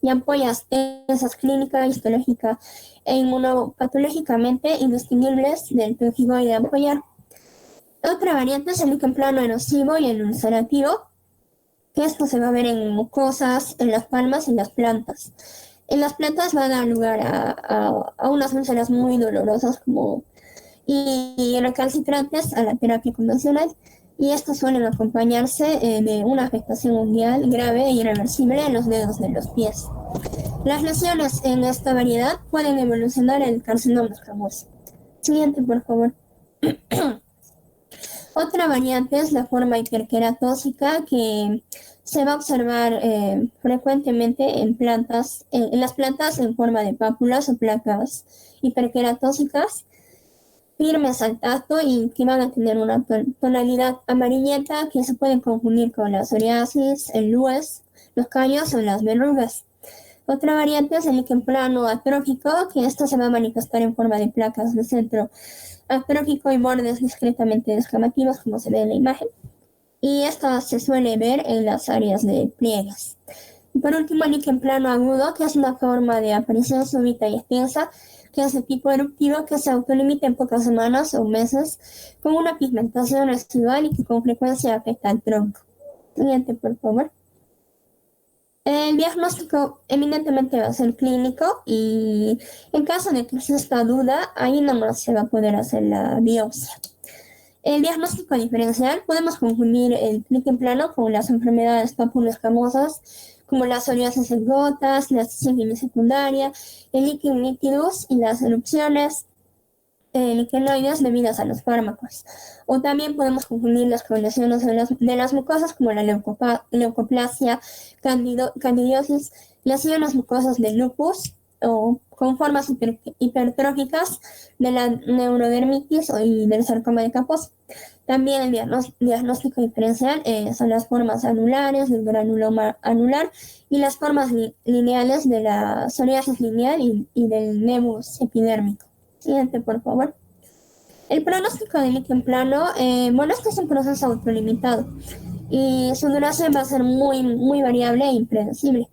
y ampollas tensas clínica, histológica e inmunopatológicamente indistinguibles del pemphigoide ampollar. Otra variante es el líquen plano erosivo y el ulcerativo, que esto se va a ver en mucosas, en las palmas y en las plantas. En las plantas va a dar lugar a unas úlceras muy dolorosas y recalcitrantes a la terapia convencional. y estos suelen acompañarse de una afectación unguial grave e irreversible en los dedos de los pies. Las lesiones en esta variedad pueden evolucionar en carcinoma escamoso. Siguiente, por favor. Otra variante es la forma hiperqueratósica, que se va a observar frecuentemente en las plantas en forma de pápulas o placas hiperqueratósicas firmes al tacto y que van a tener una tonalidad amarillenta que se pueden confundir con la psoriasis, el lues, los callos o las verrugas. Otra variante es el líquen plano atrófico, que esto se va a manifestar en forma de placas de centro atrófico y bordes discretamente descamativos, como se ve en la imagen. Y esto se suele ver en las áreas de pliegues. Y por último, el líquen plano agudo, que es una forma de aparición súbita y extensa, que es de tipo eruptivo, que se autolimita en pocas semanas o meses, con una pigmentación residual y que con frecuencia afecta al tronco. Siguiente, por favor. El diagnóstico eminentemente va a ser clínico y en caso de que exista duda, ahí nomás se va a poder hacer la biopsia. El diagnóstico diferencial, podemos confundir el líquen plano con las enfermedades papuloescamosas, como la psoriasis en gotas, la sífilis secundaria, el líquen nitidus y las erupciones liquenoides debidas a los fármacos. O también podemos confundirlas con lesiones de las mucosas, como la leucoplasia, candidiosis, lesiones mucosas del lupus, o con formas hipertróficas de la neurodermitis y del sarcoma de Kaposi. También el diagnóstico diferencial son las formas anulares del granuloma anular y las formas lineales de la psoriasis lineal y del nevus epidérmico. Siguiente, por favor. El pronóstico del líquen plano, este es un proceso autolimitado y su duración va a ser muy, muy variable e impredecible,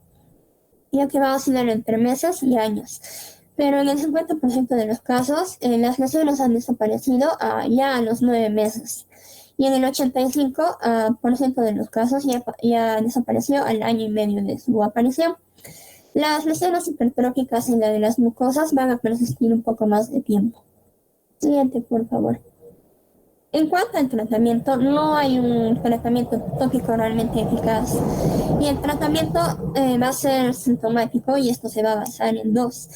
ya que va a oscilar entre meses y años. Pero en el 50% de los casos, las lesiones han desaparecido ya a los 9 meses. Y en el 85% de los casos ya desapareció al año y medio de su aparición. Las lesiones hipertróficas y la de las mucosas van a persistir un poco más de tiempo. Siguiente, por favor. En cuanto al tratamiento, no hay un tratamiento tópico realmente eficaz. Y el tratamiento va a ser sintomático y esto se va a basar en dos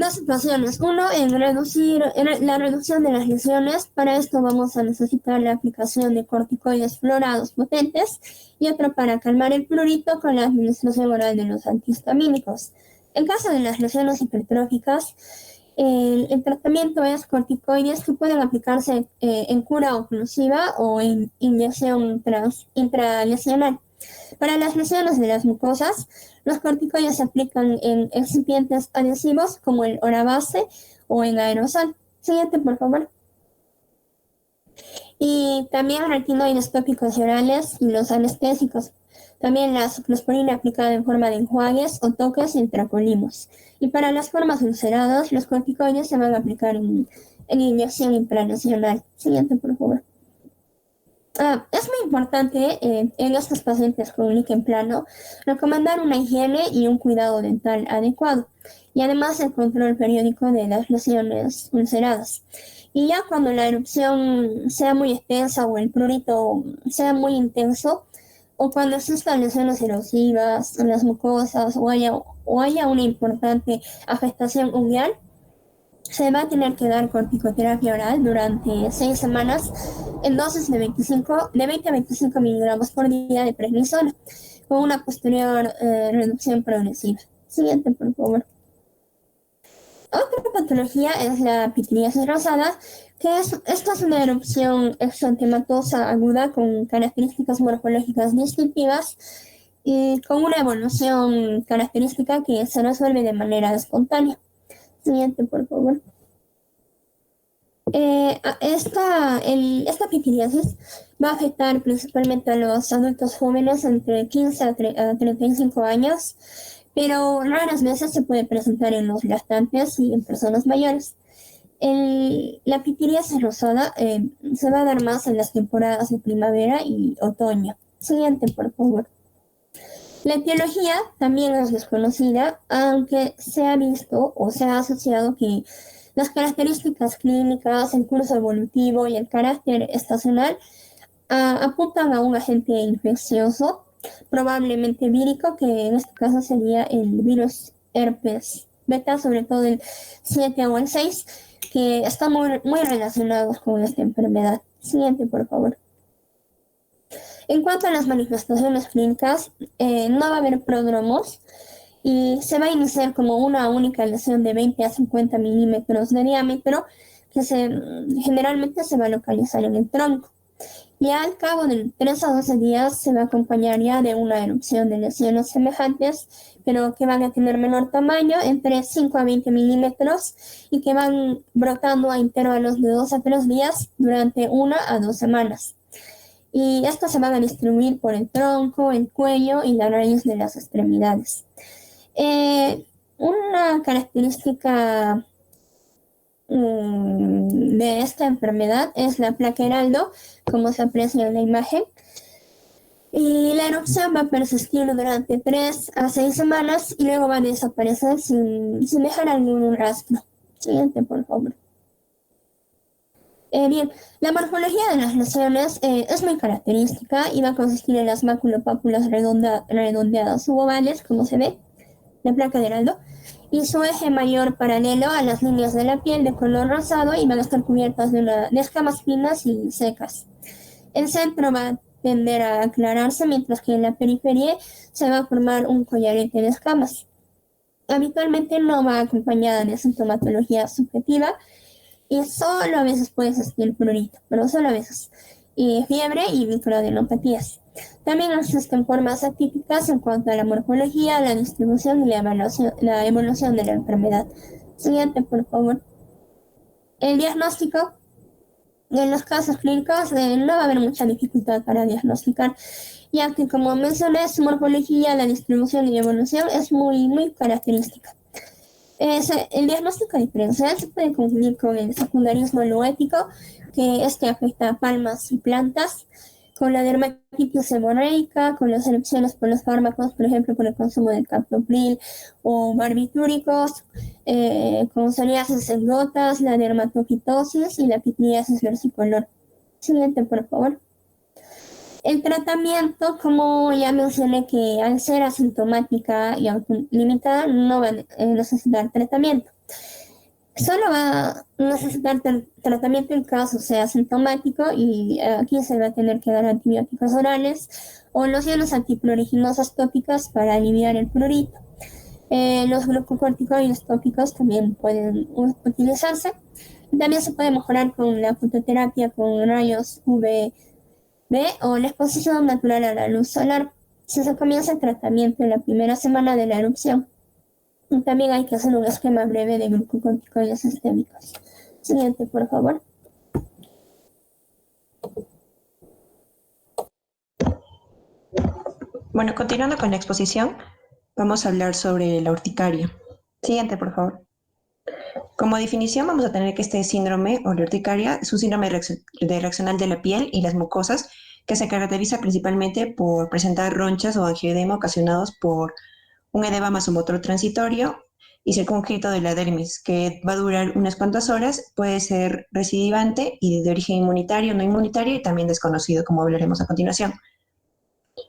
situaciones. Uno, en la reducción de las lesiones. Para esto vamos a necesitar la aplicación de corticoides fluorados potentes y otro para calmar el prurito con la administración oral de los antihistamínicos. En caso de las lesiones hipertróficas, el tratamiento es corticoides que pueden aplicarse en cura oclusiva o en inyección intralesional. Para las lesiones de las mucosas, los corticoides se aplican en excipientes adhesivos como el Orabase o en aerosol. Siguiente, por favor. Y también retinoides tópicos y orales y los anestésicos. También la ciclosporina aplicada en forma de enjuagues o toques intracolimos. Y para las formas ulceradas, los corticoides se van a aplicar en inyección intralesional. Siguiente, por favor. Es muy importante en estos pacientes con líquen plano recomendar una higiene y un cuidado dental adecuado y además el control periódico de las lesiones ulceradas. Y ya cuando la erupción sea muy extensa o el prurito sea muy intenso o cuando existan lesiones erosivas en las mucosas o haya una importante afectación unguial, se va a tener que dar corticoterapia oral durante 6 semanas en dosis de 20 a 25 miligramos por día de prednisona, con una posterior reducción progresiva. Siguiente, por favor. Otra patología es la pitiriasis rosada, esta es una erupción exantematosa aguda con características morfológicas distintivas y con una evolución característica que se resuelve de manera espontánea. Siguiente, por favor. Esta pitiriasis va a afectar principalmente a los adultos jóvenes entre 15 a 35 años, pero raras veces se puede presentar en los lactantes y en personas mayores. La pitiriasis rosada se va a dar más en las temporadas de primavera y otoño. Siguiente, por favor. La etiología también es desconocida, aunque se ha visto o se ha asociado que las características clínicas, el curso evolutivo y el carácter estacional apuntan a un agente infeccioso, probablemente vírico, que en este caso sería el virus herpes beta, sobre todo el 7 o el 6, que están muy relacionados con esta enfermedad. Siguiente, por favor. En cuanto a las manifestaciones clínicas, no va a haber pródromos y se va a iniciar como una única lesión de 20 a 50 milímetros de diámetro que generalmente se va a localizar en el tronco. Y al cabo de 3 a 12 días se va a acompañar ya de una erupción de lesiones semejantes, pero que van a tener menor tamaño, entre 5 a 20 milímetros, y que van brotando a intervalos de 2 a 3 días durante 1 a 2 semanas. Y estas se van a distribuir por el tronco, el cuello y la raíz de las extremidades. Una característica de esta enfermedad es la placa Heraldo, como se aprecia en la imagen. Y la erupción va a persistir durante 3 a 6 semanas y luego va a desaparecer sin dejar algún rastro. Siguiente, por favor. Bien, la morfología de las lesiones es muy característica y va a consistir en las maculopápulas redondeadas u ovales, como se ve, la placa de Heraldo, y su eje mayor paralelo a las líneas de la piel de color rosado y van a estar cubiertas de escamas finas y secas. El centro va a tender a aclararse, mientras que en la periferia se va a formar un collarete de escamas. Habitualmente no va acompañada de sintomatología subjetiva y solo a veces puede existir prurito, pero solo a veces, y fiebre y microadenopatías. También existen formas atípicas en cuanto a la morfología, la distribución y la evolución de la enfermedad. Siguiente, por favor. El diagnóstico. En los casos clínicos no va a haber mucha dificultad para diagnosticar, ya que, como mencioné, su morfología, la distribución y evolución es muy característica. El diagnóstico diferencial se puede confundir con el secundarismo loético, que afecta a palmas y plantas, con la dermatitis seborreica, con las erupciones por los fármacos, por ejemplo, por el consumo de captopril o barbitúricos, con psoriasis en gotas, la dermatofitosis y la pitiriasis versicolor. Siguiente, por favor. El tratamiento, como ya mencioné, que al ser asintomática y autolimitada, no va a necesitar tratamiento. Solo va a necesitar tratamiento en caso sea asintomático y aquí se va a tener que dar antibióticos orales o lociones antipruriginosas tópicas para aliviar el prurito. Los glucocorticoides tópicos también pueden utilizarse. También se puede mejorar con la fototerapia con rayos UV o la exposición natural a la luz solar. Si se comienza el tratamiento en la primera semana de la erupción. Y también hay que hacer un esquema breve de glucocorticoides sistémicos. Siguiente, por favor. Bueno, continuando con la exposición, vamos a hablar sobre la urticaria. Siguiente, por favor. Como definición vamos a tener que este síndrome o la urticaria es un síndrome reaccional de la piel y las mucosas que se caracteriza principalmente por presentar ronchas o angioedema ocasionados por un edema vasomotor transitorio y circunscrito de la dermis, que va a durar unas cuantas horas, puede ser recidivante y de origen inmunitario, no inmunitario y también desconocido, como hablaremos a continuación.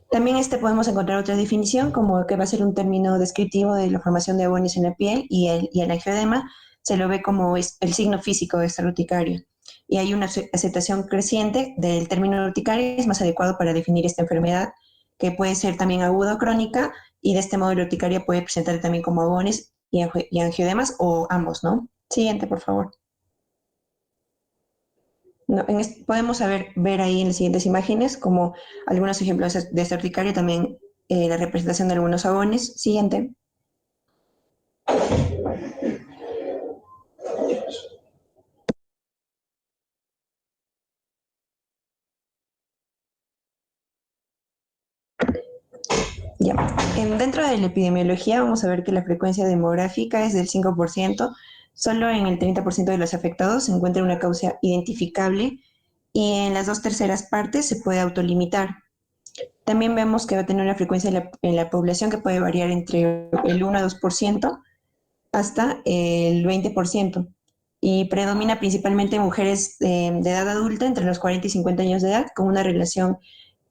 También podemos encontrar otra definición como que va a ser un término descriptivo de la formación de abonis en la piel y el angioedema se lo ve como el signo físico de esta urticaria. Y hay una aceptación creciente del término urticaria, es más adecuado para definir esta enfermedad, que puede ser también aguda o crónica, y de este modo la urticaria puede presentar también como abonis y angioedemas o ambos, ¿no? Siguiente, por favor. No, podemos ver ahí en las siguientes imágenes como algunos ejemplos de esta urticaria, también la representación de algunos abones. Siguiente. Ya. Dentro de la epidemiología vamos a ver que la frecuencia demográfica es del 5%, solo en el 30% de los afectados se encuentra una causa identificable y en las 2/3 partes se puede autolimitar. También vemos que va a tener una frecuencia en la población que puede variar entre el 1 a 2% hasta el 20%. y predomina principalmente en mujeres de edad adulta, entre los 40 y 50 años de edad, con una relación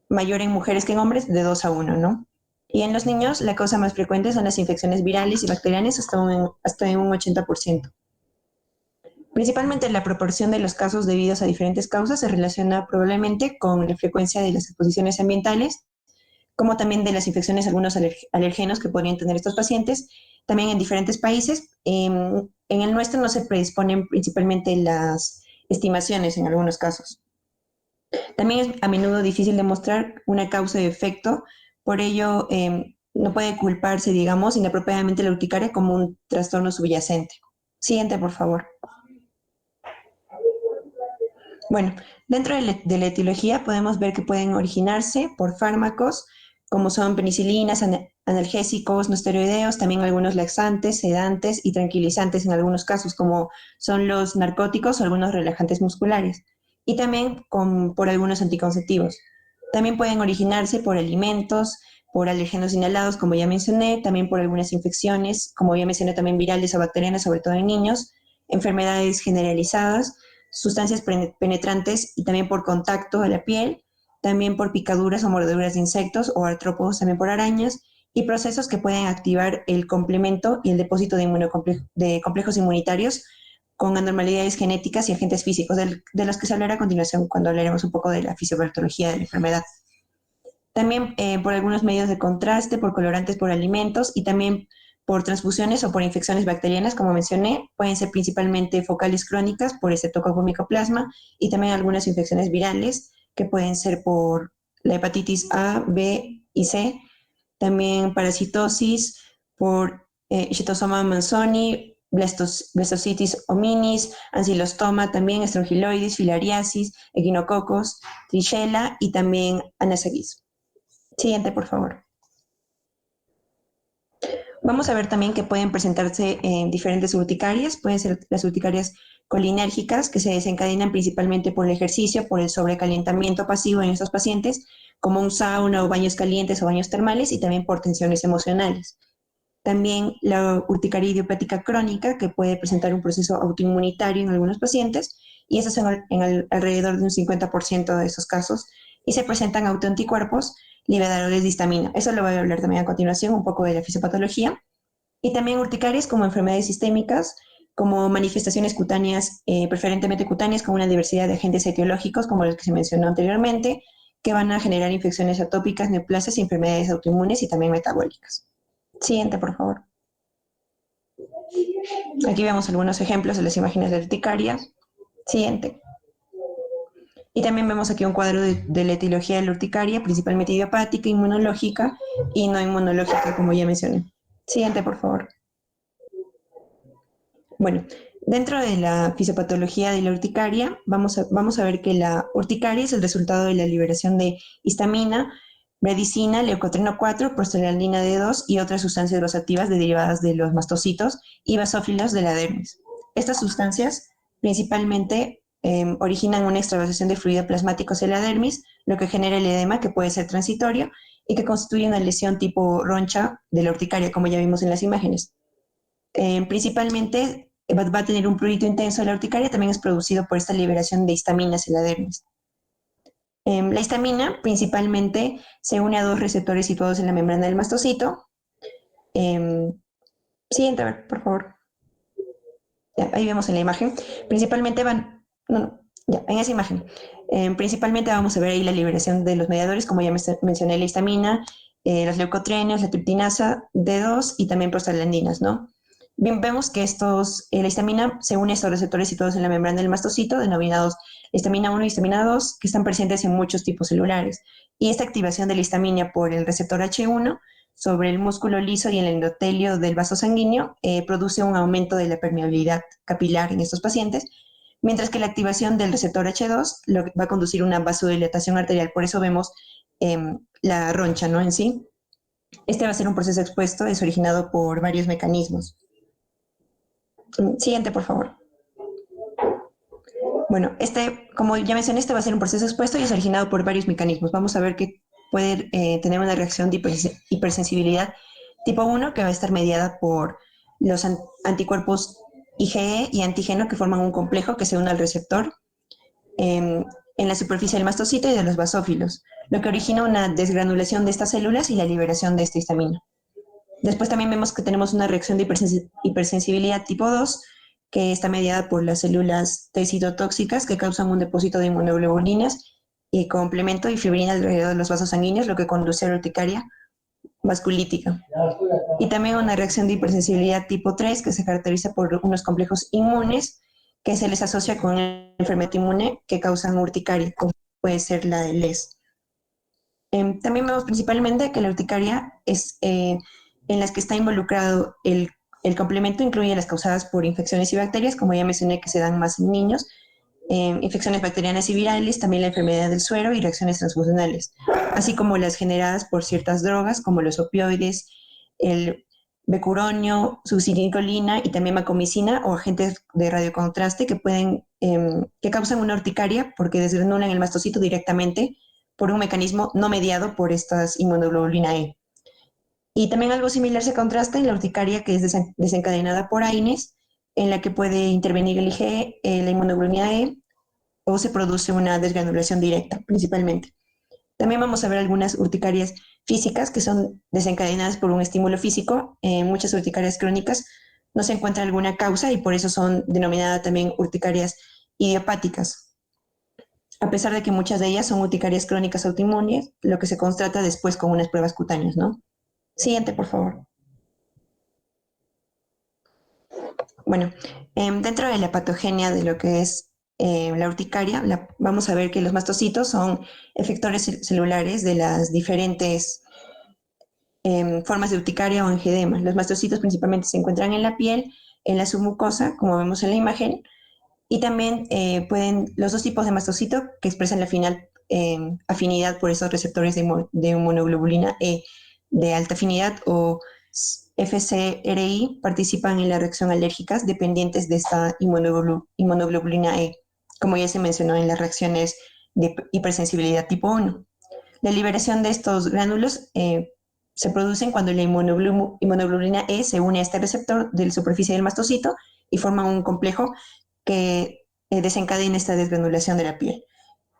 mayor en mujeres que en hombres de 2 a 1, ¿no? Y en los niños la causa más frecuente son las infecciones virales y bacterianas hasta en un 80%. Principalmente la proporción de los casos debidos a diferentes causas se relaciona probablemente con la frecuencia de las exposiciones ambientales, como también de las infecciones, algunos alergenos que podrían tener estos pacientes, también en diferentes países. En el nuestro no se predisponen principalmente las estimaciones en algunos casos. También es a menudo difícil demostrar una causa y efecto, por ello no puede culparse, digamos, inapropiadamente la urticaria como un trastorno subyacente. Siguiente, por favor. Bueno, dentro de la etiología podemos ver que pueden originarse por fármacos, como son penicilinas, analgésicos, no esteroideos, también algunos laxantes, sedantes y tranquilizantes en algunos casos, como son los narcóticos o algunos relajantes musculares, y también por algunos anticonceptivos. También pueden originarse por alimentos, por alérgenos inhalados, como ya mencioné, también por algunas infecciones, como ya mencioné, también virales o bacterianas, sobre todo en niños, enfermedades generalizadas, sustancias penetrantes y también por contacto a la piel, también por picaduras o mordeduras de insectos o artrópodos, también por arañas, y procesos que pueden activar el complemento y el depósito de complejos inmunitarios con anormalidades genéticas y agentes físicos, de los que se hablará a continuación cuando hablaremos un poco de la fisiopatología de la enfermedad. También por algunos medios de contraste, por colorantes, por alimentos y también por transfusiones o por infecciones bacterianas, como mencioné, pueden ser principalmente focales crónicas por Streptococcus mycoplasma y también algunas infecciones virales que pueden ser por la hepatitis A, B y C, también parasitosis por Schistosomas manzoni, blastocitis hominis, ancilostoma, también estrongiloides, filariasis, equinococos, trigella y también anasagis. Siguiente, por favor. Vamos a ver también que pueden presentarse en diferentes urticarias. Pueden ser las urticarias colinérgicas, que se desencadenan principalmente por el ejercicio, por el sobrecalentamiento pasivo en estos pacientes, como un sauna o baños calientes o baños termales, y también por tensiones emocionales. También la urticaria idiopática crónica, que puede presentar un proceso autoinmunitario en algunos pacientes, y eso es alrededor de un 50% de esos casos, y se presentan autoanticuerpos liberadores de histamina. Eso lo voy a hablar también a continuación, un poco de la fisiopatología. Y también urticarias como enfermedades sistémicas, como manifestaciones cutáneas, preferentemente cutáneas, con una diversidad de agentes etiológicos, como los que se mencionó anteriormente, que van a generar infecciones atópicas, neoplasias y enfermedades autoinmunes y también metabólicas. Siguiente, por favor. Aquí vemos algunos ejemplos de las imágenes de urticaria. Siguiente. Y también vemos aquí un cuadro de la etiología de la urticaria, principalmente idiopática, inmunológica y no inmunológica, como ya mencioné. Siguiente, por favor. Bueno, dentro de la fisiopatología de la urticaria, vamos a ver que la urticaria es el resultado de la liberación de histamina, bradicina, leucotrieno 4, prostaglandina D2 y otras sustancias vasoactivas derivadas de los mastocitos y basófilos de la dermis. Estas sustancias principalmente originan una extravasación de fluido plasmático hacia la dermis, lo que genera el edema, que puede ser transitorio y que constituye una lesión tipo roncha de la urticaria, como ya vimos en las imágenes. Principalmente va a tener un prurito intenso de la urticaria, también es producido por esta liberación de histaminas en la dermis. La histamina principalmente se une a dos receptores situados en la membrana del mastocito. Siguiente, a ver, por favor. Ya, ahí vemos en la imagen. Principalmente en esa imagen. Principalmente vamos a ver ahí la liberación de los mediadores, como ya mencioné, la histamina, los leucotrienos, la triptinasa D2 y también prostaglandinas, ¿no? Bien, vemos que la histamina se une a estos receptores situados en la membrana del mastocito, denominados histamina 1 y histamina 2, que están presentes en muchos tipos celulares. Y esta activación de la histamina por el receptor H1 sobre el músculo liso y el endotelio del vaso sanguíneo produce un aumento de la permeabilidad capilar en estos pacientes, mientras que la activación del receptor H2 va a conducir a una vasodilatación arterial. Por eso vemos la roncha, ¿no? En sí. Este va a ser un proceso expuesto, es originado por varios mecanismos. Siguiente, por favor. Bueno, como ya mencioné, va a ser un proceso expuesto y es originado por varios mecanismos. Vamos a ver que puede tener una reacción de hipersensibilidad tipo 1, que va a estar mediada por los anticuerpos IgE y antígeno que forman un complejo que se une al receptor en la superficie del mastocito y de los basófilos, lo que origina una desgranulación de estas células y la liberación de esta histamina. Después también vemos que tenemos una reacción de hipersensibilidad tipo 2, que está mediada por las células T citotóxicas que causan un depósito de inmunoglobulinas y complemento y fibrina alrededor de los vasos sanguíneos, lo que conduce a la urticaria vasculítica. Y también una reacción de hipersensibilidad tipo 3, que se caracteriza por unos complejos inmunes que se les asocia con una enfermedad inmune que causan urticaria, como puede ser la de LES. También vemos principalmente que la urticaria es en las que está involucrado el complemento, incluye las causadas por infecciones y bacterias, como ya mencioné, que se dan más en niños, infecciones bacterianas y virales, también la enfermedad del suero y reacciones transfusionales, así como las generadas por ciertas drogas como los opioides, el becuronio, succinilcolina y también macomicina o agentes de radiocontraste que causan una urticaria porque desgranulan el mastocito directamente por un mecanismo no mediado por estas inmunoglobulina E. Y también algo similar se contrasta en la urticaria que es desencadenada por AINES, en la que puede intervenir el IgE, la inmunoglobulina E, o se produce una desgranulación directa, principalmente. También vamos a ver algunas urticarias físicas que son desencadenadas por un estímulo físico. En muchas urticarias crónicas no se encuentra alguna causa y por eso son denominadas también urticarias idiopáticas. A pesar de que muchas de ellas son urticarias crónicas autoinmunes, lo que se constata después con unas pruebas cutáneas, ¿no? Siguiente, por favor. Bueno, dentro de la patogenia de lo que es la urticaria, vamos a ver que los mastocitos son efectores celulares de las diferentes formas de urticaria o angioedema. Los mastocitos principalmente se encuentran en la piel, en la submucosa, como vemos en la imagen, y también los dos tipos de mastocito que expresan la afinidad por esos receptores de inmunoglobulina E de alta afinidad o FCRI participan en la reacción alérgicas dependientes de esta inmunoglobulina E, como ya se mencionó en las reacciones de hipersensibilidad tipo 1. La liberación de estos gránulos se producen cuando la inmunoglobulina E se une a este receptor de la superficie del mastocito y forma un complejo que desencadena esta desgranulación de la piel.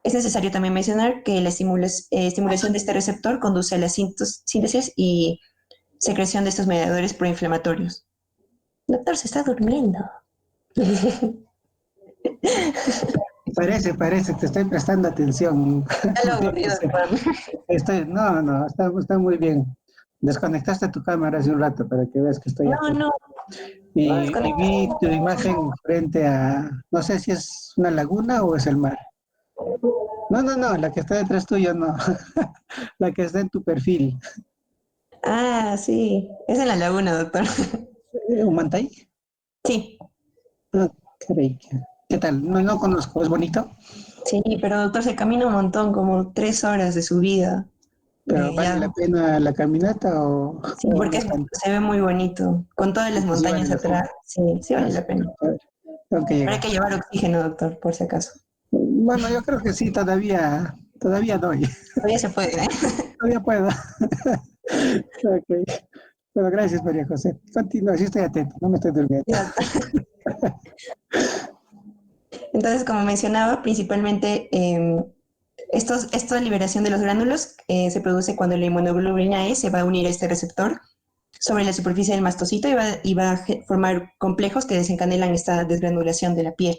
Es necesario también mencionar que la estimulación de este receptor conduce a la síntesis y secreción de estos mediadores proinflamatorios. Doctor, se está durmiendo. Parece, te estoy prestando atención. Está muy bien. Desconectaste tu cámara hace un rato para que veas que estoy aquí. No. Y vi tu imagen frente a, no sé si es una laguna o es el mar. No, la que está detrás tuyo no. La que está en tu perfil. Ah, sí. Es en la laguna, doctor. ¿Humantay? Sí. Ah, caray. ¿Qué tal? No conozco. ¿Es bonito? Sí, pero doctor, se camina un montón, como 3 horas de su vida. ¿Pero vale la pena la caminata o...? Sí, porque se ve muy bonito, con todas las montañas atrás. Sí, sí vale la pena. Pero hay que llevar oxígeno, doctor, por si acaso. Bueno, yo creo que sí, todavía doy. Todavía se puede, ¿eh? Todavía puedo. Ok. Bueno, gracias, María José. Continúa, sí estoy atento, no me estoy durmiendo. Entonces, como mencionaba, principalmente esta liberación de los gránulos se produce cuando la inmunoglobulina E se va a unir a este receptor sobre la superficie del mastocito y va a formar complejos que desencadenan esta desgranulación de la piel.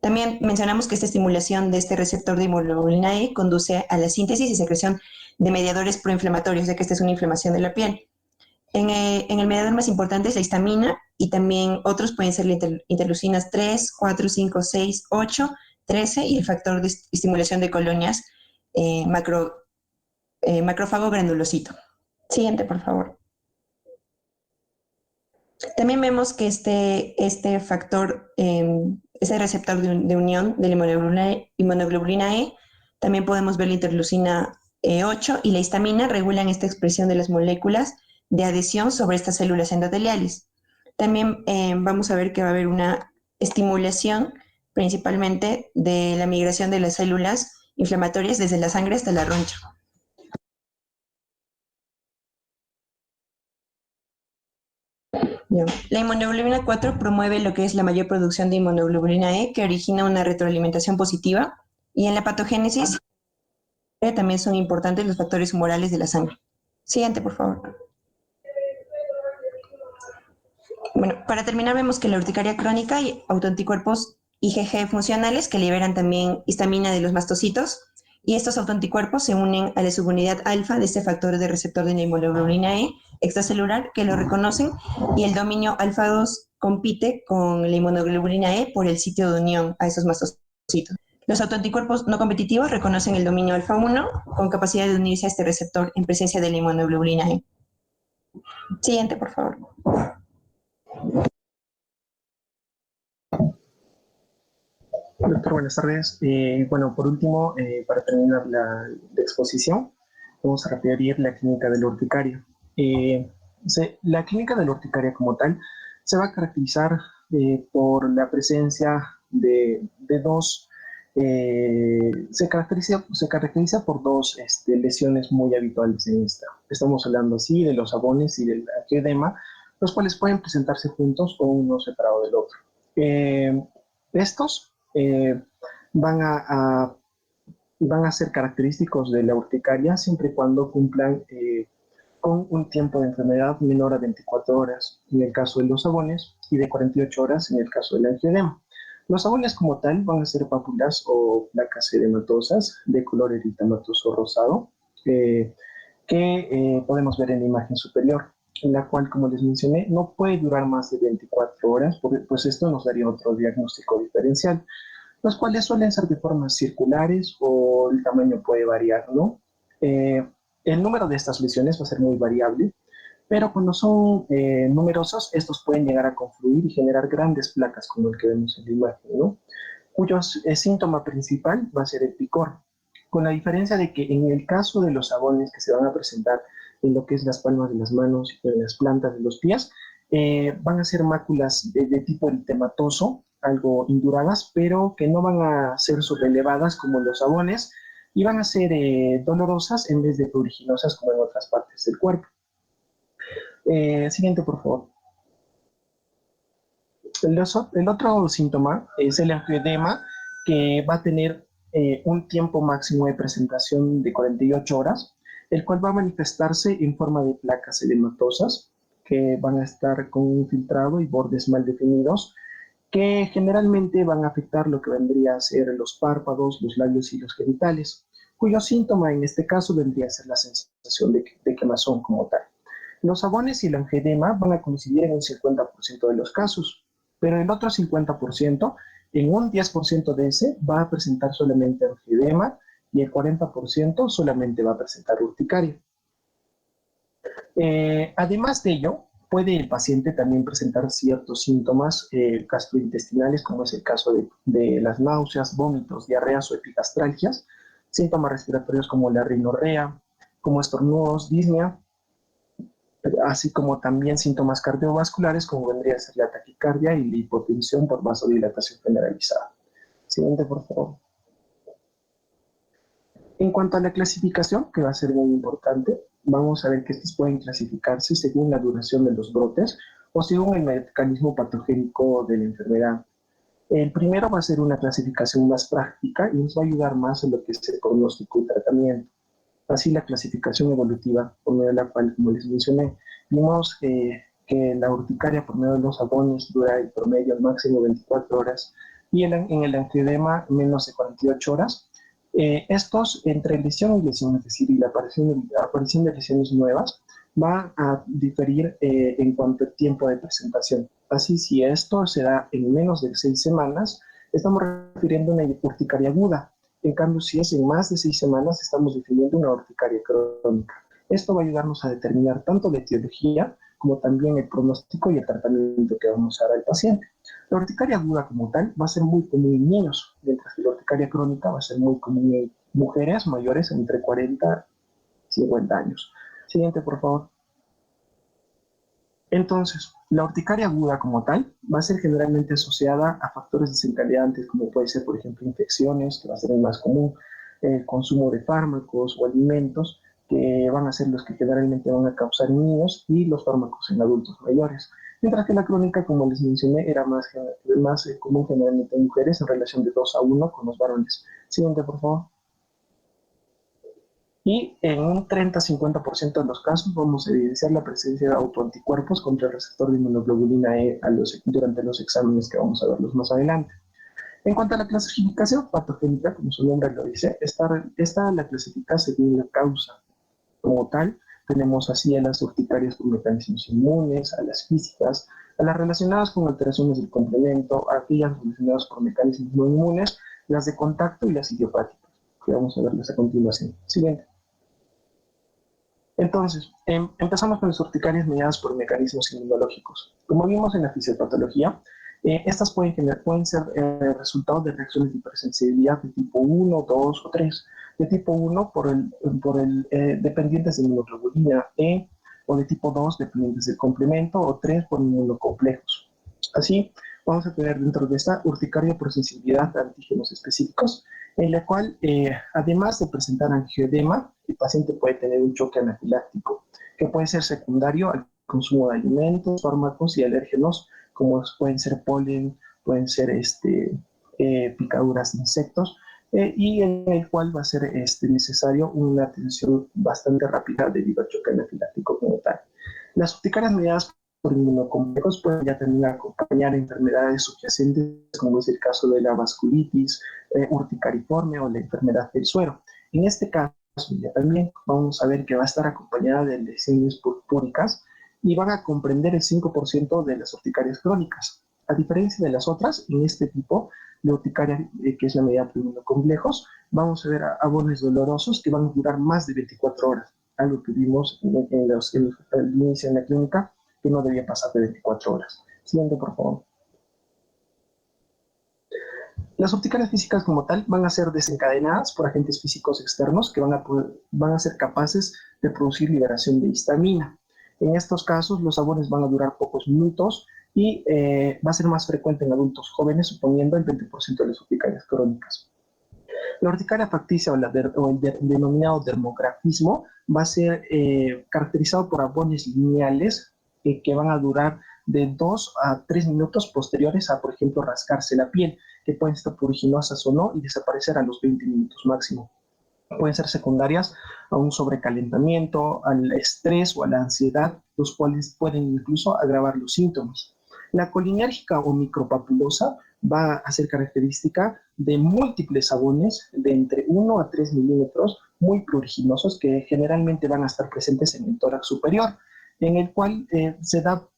También mencionamos que esta estimulación de este receptor de inmunoglobulina E conduce a la síntesis y secreción de mediadores proinflamatorios, ya que esta es una inflamación de la piel. En el mediador más importante es la histamina y también otros pueden ser interleucinas 3, 4, 5, 6, 8, 13 y el factor de estimulación de colonias macrófago granulocito. Siguiente, por favor. También vemos que este factor, ese receptor de unión de la inmunoglobulina E, también podemos ver la interleucina 8 y la histamina regulan esta expresión de las moléculas de adhesión sobre estas células endoteliales. También vamos a ver que va a haber una estimulación principalmente de la migración de las células inflamatorias desde la sangre hasta la roncha. No. La inmunoglobulina 4 promueve lo que es la mayor producción de inmunoglobulina E, que origina una retroalimentación positiva. Y en la patogénesis también son importantes los factores humorales de la sangre. Siguiente, por favor. Bueno, para terminar vemos que en la urticaria crónica hay autoanticuerpos IgG funcionales que liberan también histamina de los mastocitos, y estos autoanticuerpos se unen a la subunidad alfa de este factor de receptor de la inmunoglobulina E extracelular que lo reconocen, y el dominio alfa 2 compite con la inmunoglobulina E por el sitio de unión a esos mastocitos. Los autoanticuerpos no competitivos reconocen el dominio alfa 1 con capacidad de unirse a este receptor en presencia de la inmunoglobulina E. Siguiente, por favor. Doctor, buenas tardes. Bueno, por último, para terminar la exposición, vamos a referir la clínica de la urticaria. La clínica de la urticaria como tal se va a caracterizar por la presencia de dos, se caracteriza por dos lesiones muy habituales en esta. Estamos hablando así de los abones y del angioedema, los cuales pueden presentarse juntos o uno separado del otro. Estos van a ser característicos de la urticaria siempre y cuando cumplan con un tiempo de enfermedad menor a 24 horas en el caso de los abones y de 48 horas en el caso del angioedema. Los abones como tal van a ser pápulas o placas edematosas de color eritematoso rosado que podemos ver en la imagen superior, en la cual, como les mencioné, no puede durar más de 24 horas, porque pues esto nos daría otro diagnóstico diferencial, los cuales suelen ser de formas circulares o el tamaño puede variar, ¿no? El número de estas lesiones va a ser muy variable, pero cuando son numerosos, estos pueden llegar a confluir y generar grandes placas como el que vemos en la imagen, ¿no? Cuyo síntoma principal va a ser el picor, con la diferencia de que en el caso de los abones que se van a presentar en lo que es las palmas de las manos y en las plantas de los pies, van a ser máculas de tipo eritematoso, algo induradas, pero que no van a ser sobrelevadas como los abones y van a ser dolorosas en vez de pruriginosas como en otras partes del cuerpo. Siguiente, por favor. El otro síntoma es el angioedema, que va a tener un tiempo máximo de presentación de 48 horas, el cual va a manifestarse en forma de placas edematosas que van a estar con un filtrado y bordes mal definidos, que generalmente van a afectar lo que vendría a ser los párpados, los labios y los genitales, cuyo síntoma en este caso vendría a ser la sensación de quemazón como tal. Los abones y el angioedema van a coincidir en un 50% de los casos, pero el otro 50%, en un 10% de ese, va a presentar solamente angioedema y el 40% solamente va a presentar urticaria. Además de ello, puede el paciente también presentar ciertos síntomas gastrointestinales, como es el caso de las náuseas, vómitos, diarreas o epigastralgias, síntomas respiratorios como la rinorrea, como estornudos, disnea, así como también síntomas cardiovasculares como vendría a ser la taquicardia y la hipotensión por vasodilatación generalizada. Siguiente, por favor. En cuanto a la clasificación, que va a ser muy importante, vamos a ver que estos pueden clasificarse según la duración de los brotes o según el mecanismo patogénico de la enfermedad. El primero va a ser una clasificación más práctica y nos va a ayudar más en lo que es el pronóstico y tratamiento. Así, la clasificación evolutiva, por medio de la cual, como les mencioné, vimos que la urticaria por medio de los abones dura el promedio al máximo 24 horas y en el angioedema menos de 48 horas. Estos, entre lesión y lesión, es decir, y la aparición de lesiones nuevas, va a diferir en cuanto al tiempo de presentación. Así, si esto se da en menos de 6 semanas, estamos refiriendo a una urticaria aguda. En cambio, si es en más de 6 semanas, estamos definiendo una urticaria crónica. Esto va a ayudarnos a determinar tanto la etiología como también el pronóstico y el tratamiento que vamos a dar al paciente. La urticaria aguda como tal va a ser muy común en niños, mientras que la urticaria crónica va a ser muy común en mujeres mayores entre 40 y 50 años. Siguiente, por favor. Entonces, la urticaria aguda como tal va a ser generalmente asociada a factores desencadenantes como puede ser, por ejemplo, infecciones, que va a ser el más común, el consumo de fármacos o alimentos, que van a ser los que generalmente van a causar en niños, y los fármacos en adultos mayores. mientras que la crónica, como les mencioné, era más común generalmente en mujeres en relación de 2-1 con los varones. Siguiente, por favor. Y en un 30-50% de los casos vamos a evidenciar la presencia de autoanticuerpos contra el receptor de inmunoglobulina E durante los exámenes que vamos a verlos más adelante. En cuanto a la clasificación patogénica, como su nombre lo dice, esta la clasifica según la causa. Como tal, tenemos así a las urticarias por mecanismos inmunes, a las físicas, a las relacionadas con alteraciones del complemento, a aquellas relacionadas por mecanismos no inmunes, las de contacto y las idiopáticas, que vamos a verlas a continuación. Siguiente. Entonces, empezamos con las urticarias mediadas por mecanismos inmunológicos. Como vimos en la fisiopatología, estas pueden ser resultado de reacciones de hipersensibilidad de tipo 1, 2 o 3. De tipo 1 dependientes de inmunoglobulina E, o de tipo 2 dependientes del complemento, o 3 por inmunocomplejos. Así, vamos a tener dentro de esta urticaria por sensibilidad a antígenos específicos, en la cual, además de presentar angioedema, el paciente puede tener un choque anafiláctico, que puede ser secundario al consumo de alimentos, fármacos y alérgenos, como pueden ser polen, pueden ser picaduras de insectos, y en el cual va a ser necesario una atención bastante rápida debido al choque anafiláctico como tal. Las urticarias mediadas por inmunocomplejos pueden ya también acompañar enfermedades subyacentes, como es el caso de la vasculitis urticariforme o la enfermedad del suero. En este caso, ya también vamos a ver que va a estar acompañada de lesiones purpúricas y van a comprender el 5% de las urticarias crónicas. A diferencia de las otras, en este tipo de urticaria, que es la mediada por inmunocomplejos, vamos a ver abonos dolorosos que van a durar más de 24 horas, algo que vimos al inicio en la clínica, que no debía pasar de 24 horas. Siguiente, por favor. Las urticarias físicas como tal van a ser desencadenadas por agentes físicos externos que van a ser capaces de producir liberación de histamina. En estos casos, los abonos van a durar pocos minutos y va a ser más frecuente en adultos jóvenes, suponiendo el 20% de las urticarias crónicas. La urticaria facticia o el denominado dermografismo va a ser caracterizado por abonos lineales que van a durar de 2 a 3 minutos posteriores a, por ejemplo, rascarse la piel, que pueden estar pruriginosas o no y desaparecer a los 20 minutos máximo. Pueden ser secundarias a un sobrecalentamiento, al estrés o a la ansiedad, los cuales pueden incluso agravar los síntomas. La colinérgica o micropapulosa va a ser característica de múltiples abones de entre 1 a 3 milímetros muy pruriginosos que generalmente van a estar presentes en el tórax superior, en el cual se da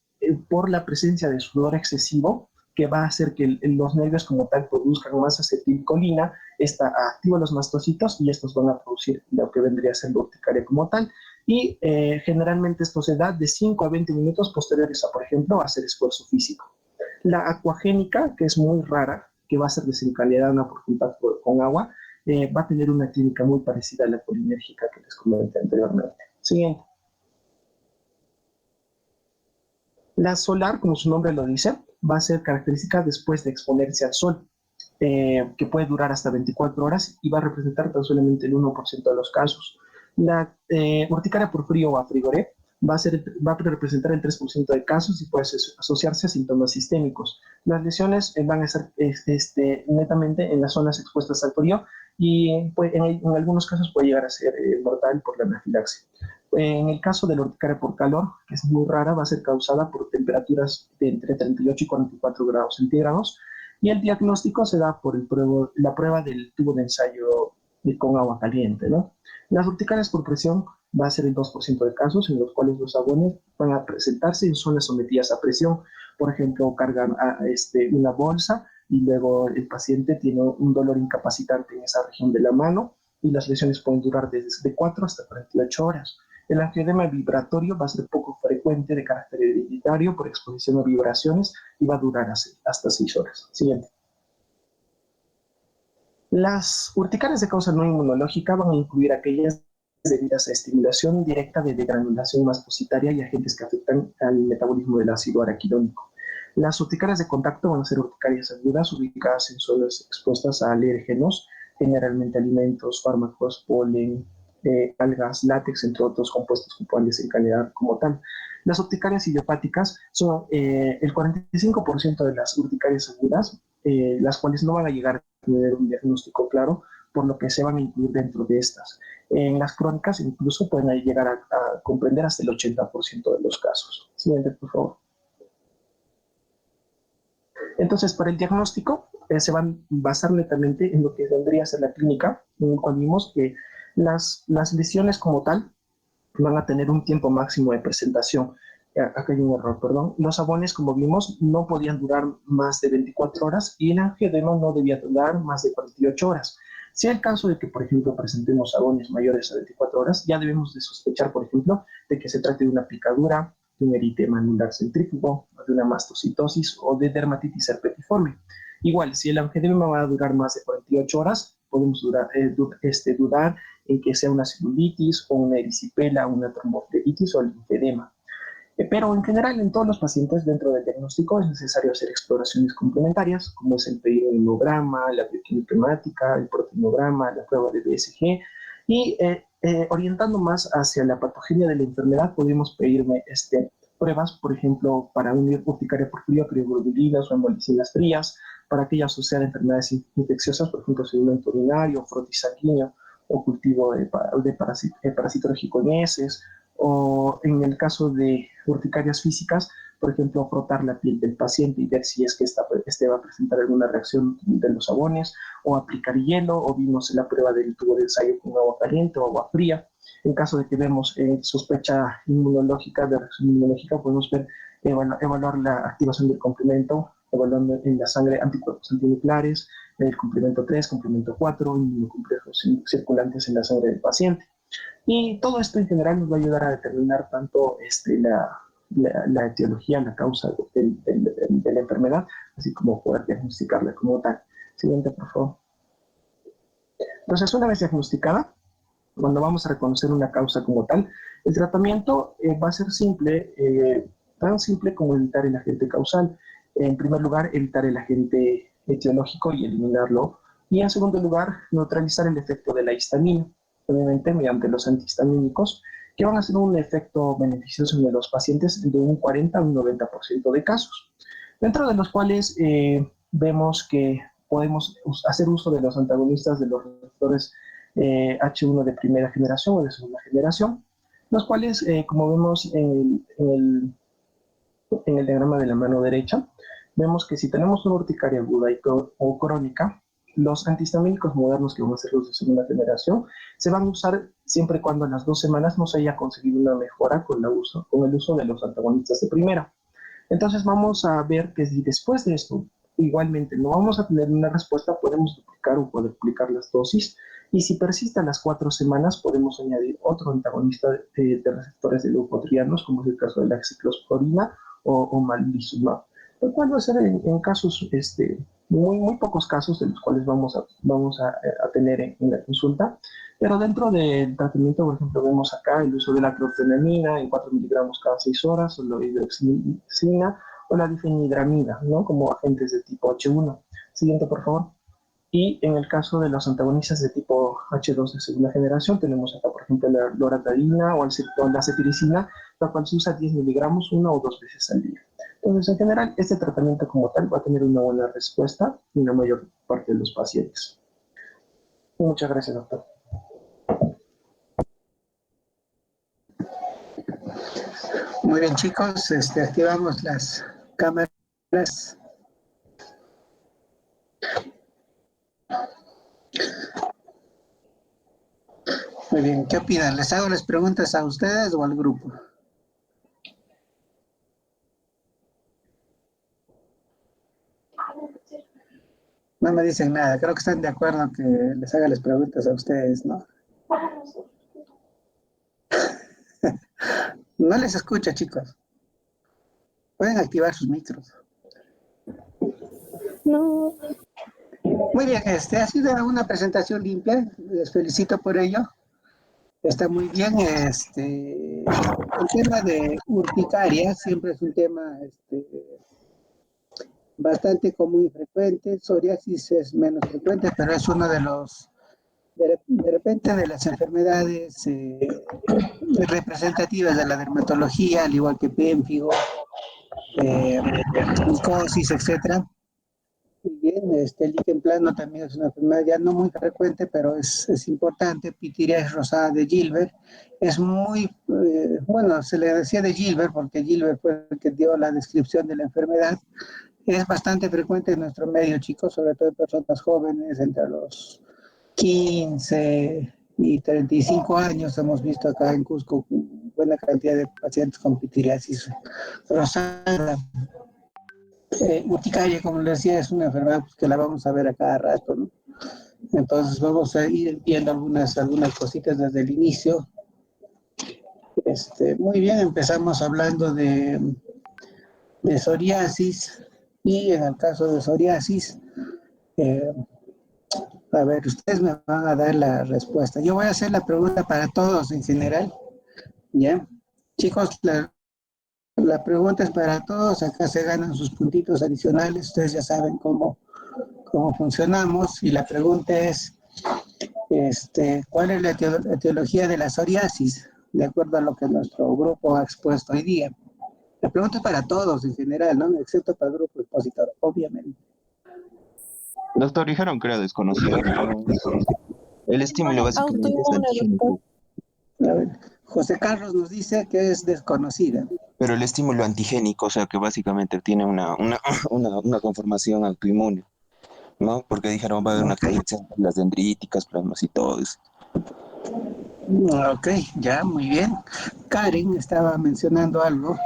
por la presencia de sudor excesivo, que va a hacer que los nervios como tal produzcan más acetilcolina, esta activa los mastocitos y estos van a producir lo que vendría a ser la urticaria como tal. Y generalmente esto se da de 5 a 20 minutos posteriores a, por ejemplo, hacer esfuerzo físico. La acuagénica, que es muy rara, que va a ser desencadenada por contacto con agua, va a tener una clínica muy parecida a la colinérgica que les comenté anteriormente. Siguiente. La solar, como su nombre lo dice, va a ser característica después de exponerse al sol, que puede durar hasta 24 horas y va a representar tan solamente el 1% de los casos. La urticaria por frío o a frigoré va a representar el 3% de casos y puede asociarse a síntomas sistémicos. Las lesiones van a ser netamente en las zonas expuestas al frío y en algunos casos puede llegar a ser mortal por la anafilaxia. En el caso de la urticaria por calor, que es muy rara, va a ser causada por temperaturas de entre 38 y 44 grados centígrados y el diagnóstico se da por la prueba del tubo de ensayo con agua caliente, ¿no? Las urticarias por presión va a ser el 2% de casos en los cuales los abonos van a presentarse en zonas sometidas a presión. Por ejemplo, cargan una bolsa y luego el paciente tiene un dolor incapacitante en esa región de la mano y las lesiones pueden durar desde 4 hasta 48 horas. El angioedema vibratorio va a ser poco frecuente, de carácter hereditario por exposición a vibraciones y va a durar hasta 6 horas. Siguiente. Las urticarias de causa no inmunológica van a incluir aquellas debidas a estimulación directa de degranulación maspositaria y agentes que afectan al metabolismo del ácido araquidónico. Las urticarias de contacto van a ser urticarias agudas ubicadas en zonas expuestas a alérgenos, generalmente alimentos, fármacos, polen, algas, látex, entre otros compuestos culpables en calidad como tal. Las urticarias idiopáticas son el 45% de las urticarias agudas, las cuales no van a llegar a tener un diagnóstico claro, por lo que se van a incluir dentro de estas. En las crónicas incluso pueden llegar a comprender hasta el 80% de los casos. Siguiente, por favor. Entonces, para el diagnóstico, se van a basar netamente en lo que vendría a ser la clínica, en el cual vimos que las lesiones como tal van a tener un tiempo máximo de presentación. Acá hay un error, perdón. Los sabones, como vimos, no podían durar más de 24 horas y el angioedema no debía durar más de 48 horas. Si hay el caso de que, por ejemplo, presentemos sabones mayores a 24 horas, ya debemos de sospechar, por ejemplo, de que se trate de una picadura, de un eritema anular centrífugo, de una mastocitosis o de dermatitis herpetiforme. Igual, si el angioedema va a durar más de 48 horas, podemos dudar en que sea una celulitis o una erisipela, una tromboflebitis o el linfedema. Pero en general, en todos los pacientes dentro del diagnóstico es necesario hacer exploraciones complementarias, como es el pedir un hemograma, la bioquímica hemática, el proteinograma, la prueba de BSG, y orientando más hacia la patogenia de la enfermedad, podemos pedirme pruebas, por ejemplo, para una urticaria por frío, crioglobulinas o embolicinas frías, para aquella asociada a enfermedades infecciosas, por ejemplo, sedimento urinario, frotis sanguíneo, o cultivo de parasitológico en heces, o en el caso de urticarias físicas, por ejemplo, frotar la piel del paciente y ver si es que este va a presentar alguna reacción de los sabones, o aplicar hielo, o vimos la prueba del tubo de ensayo con agua caliente o agua fría. En caso de que vemos sospecha inmunológica, de reacción inmunológica, podemos evaluar la activación del complemento, evaluando en la sangre anticuerpos antinucleares, el complemento 3, complemento 4, inmunocomplejos circulantes en la sangre del paciente. Y todo esto en general nos va a ayudar a determinar tanto la etiología, la causa de la enfermedad, así como poder diagnosticarla como tal. Siguiente, por favor. Entonces, una vez diagnosticada, cuando vamos a reconocer una causa como tal, el tratamiento va a ser simple, tan simple como evitar el agente causal. En primer lugar, evitar el agente etiológico y eliminarlo. Y en segundo lugar, neutralizar el efecto de la histamina, obviamente mediante los antihistamínicos, que van a hacer un efecto beneficioso en los pacientes de un 40 a un 90% de casos, dentro de los cuales vemos que podemos hacer uso de los antagonistas de los receptores H1 de primera generación o de segunda generación, los cuales, como vemos en el diagrama de la mano derecha, vemos que si tenemos una urticaria aguda o crónica, los antihistamínicos modernos, que van a ser los de segunda generación, se van a usar siempre y cuando en las 2 semanas no se haya conseguido una mejora con el uso de los antagonistas de primera. Entonces vamos a ver que si después de esto igualmente no vamos a tener una respuesta, podemos duplicar o cuadruplicar las dosis, y si persiste a las 4 semanas podemos añadir otro antagonista de receptores de leucotrienos, como es el caso de la ciclosporina o malilizumab, lo cual va a ser en casos, muy pocos casos de los cuales vamos a tener en la consulta. Pero dentro del tratamiento, por ejemplo, vemos acá el uso de la clorfenamina en 4 miligramos cada 6 horas, o la hidroxicina o la difenhidramida, ¿no? Como agentes de tipo H1. Siguiente, por favor. Y en el caso de los antagonistas de tipo H2 de segunda generación, tenemos acá, por ejemplo, la loratadina o la cetiricina, la cual se usa 10 miligramos 1 o 2 veces al día. Entonces, en general, este tratamiento como tal va a tener una buena respuesta en la mayor parte de los pacientes. Muchas gracias, doctor. Muy bien, chicos, activamos las cámaras. Muy bien, ¿qué opinan? ¿Les hago las preguntas a ustedes o al grupo? No me dicen nada, creo que están de acuerdo que les haga las preguntas a ustedes, ¿no? No les escucha, chicos. Pueden activar sus micros. No. Muy bien, ha sido una presentación limpia, les felicito por ello. Está muy bien, el tema de urticaria siempre es un tema bastante común y frecuente. Psoriasis es menos frecuente, pero es uno de los de repente de las enfermedades representativas de la dermatología, al igual que pénfigo, micosis, etcétera. Muy bien, el líquen plano también es una enfermedad ya no muy frecuente, pero es importante. Pitiriasis rosada de Gilbert. Es muy, bueno, se le decía de Gilbert porque Gilbert fue el que dio la descripción de la enfermedad. Es bastante frecuente en nuestro medio, chicos, sobre todo en personas jóvenes, entre los 15 y 35 años. Hemos visto acá en Cusco buena cantidad de pacientes con pitiriasis rosada. Urticaria, como les decía, es una enfermedad pues, que la vamos a ver a cada rato, ¿no? Entonces vamos a ir viendo algunas cositas desde el inicio. Muy bien, empezamos hablando de psoriasis, y en el caso de psoriasis, a ver, ustedes me van a dar la respuesta. Yo voy a hacer la pregunta para todos en general, ¿ya? Chicos, la pregunta es para todos, acá se ganan sus puntitos adicionales, ustedes ya saben cómo funcionamos, y la pregunta es, ¿cuál es la etiología de la psoriasis? De acuerdo a lo que nuestro grupo ha expuesto hoy día. La pregunta es para todos en general, ¿no? Excepto para el grupo expositor, obviamente. Doctor, dijeron que era desconocido. El estímulo básicamente es Autoinmune, antigénico. A ver, José Carlos nos dice que es desconocida. Pero el estímulo antigénico, o sea, que básicamente tiene una conformación autoinmune, ¿no? Porque dijeron va a haber una carencia de las dendríticas, plasmocitosis. Ok, ya, muy bien. Karen estaba mencionando algo.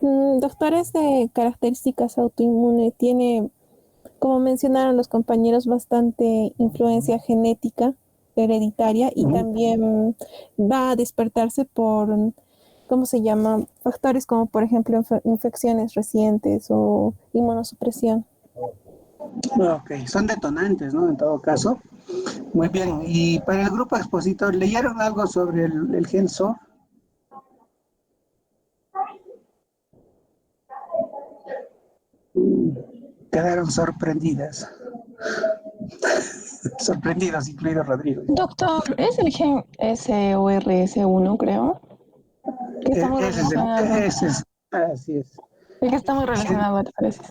Doctores de características autoinmunes tiene, como mencionaron los compañeros, bastante influencia genética, hereditaria, y también va a despertarse por, ¿cómo se llama? Factores como, por ejemplo, infecciones recientes o inmunosupresión. Ok, son detonantes, ¿no? En todo caso. Muy bien, y para el grupo expositor, ¿leyeron algo sobre el gen SOR? Quedaron sorprendidas. Sorprendidos, incluido Rodrigo. Doctor, ¿es el gen SORS1, creo? Que está muy relacionado. Así es. El que está muy relacionado, parece.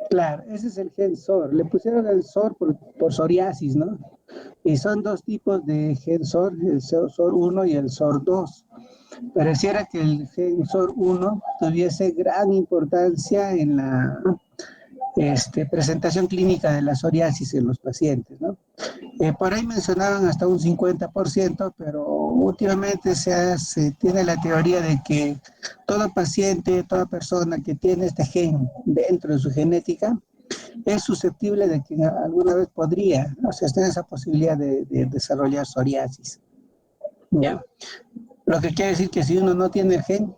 Claro, ese es el gen SOR. Le pusieron el SOR por psoriasis, ¿no? Y son dos tipos de gen SOR, el SOR1 y el SOR2. Pareciera que el gen SOR1 tuviese gran importancia en la presentación clínica de la psoriasis en los pacientes, ¿no? Por ahí mencionaban hasta un 50%, pero últimamente se tiene la teoría de que todo paciente, toda persona que tiene este gen dentro de su genética es susceptible de que alguna vez podría, o sea, tener esa posibilidad de desarrollar psoriasis, ¿ya? Lo que quiere decir que si uno no tiene el gen,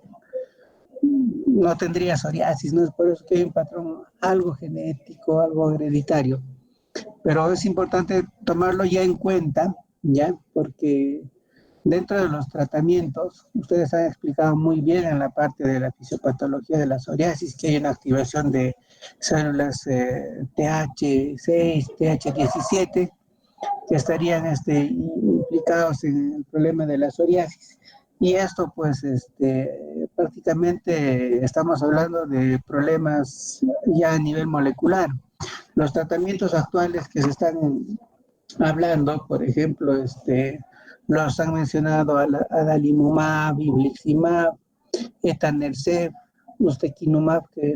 no tendría psoriasis, ¿no? Es por eso que hay un patrón algo genético, algo hereditario. Pero es importante tomarlo ya en cuenta, ¿ya? Porque dentro de los tratamientos, ustedes han explicado muy bien en la parte de la fisiopatología de la psoriasis que hay una activación de células TH6, TH17, que estarían implicados en el problema de la psoriasis. Y esto, pues, prácticamente estamos hablando de problemas ya a nivel molecular. Los tratamientos actuales que se están hablando, por ejemplo, los han mencionado adalimumab, ibliximab, etanercept, ustekinumab, que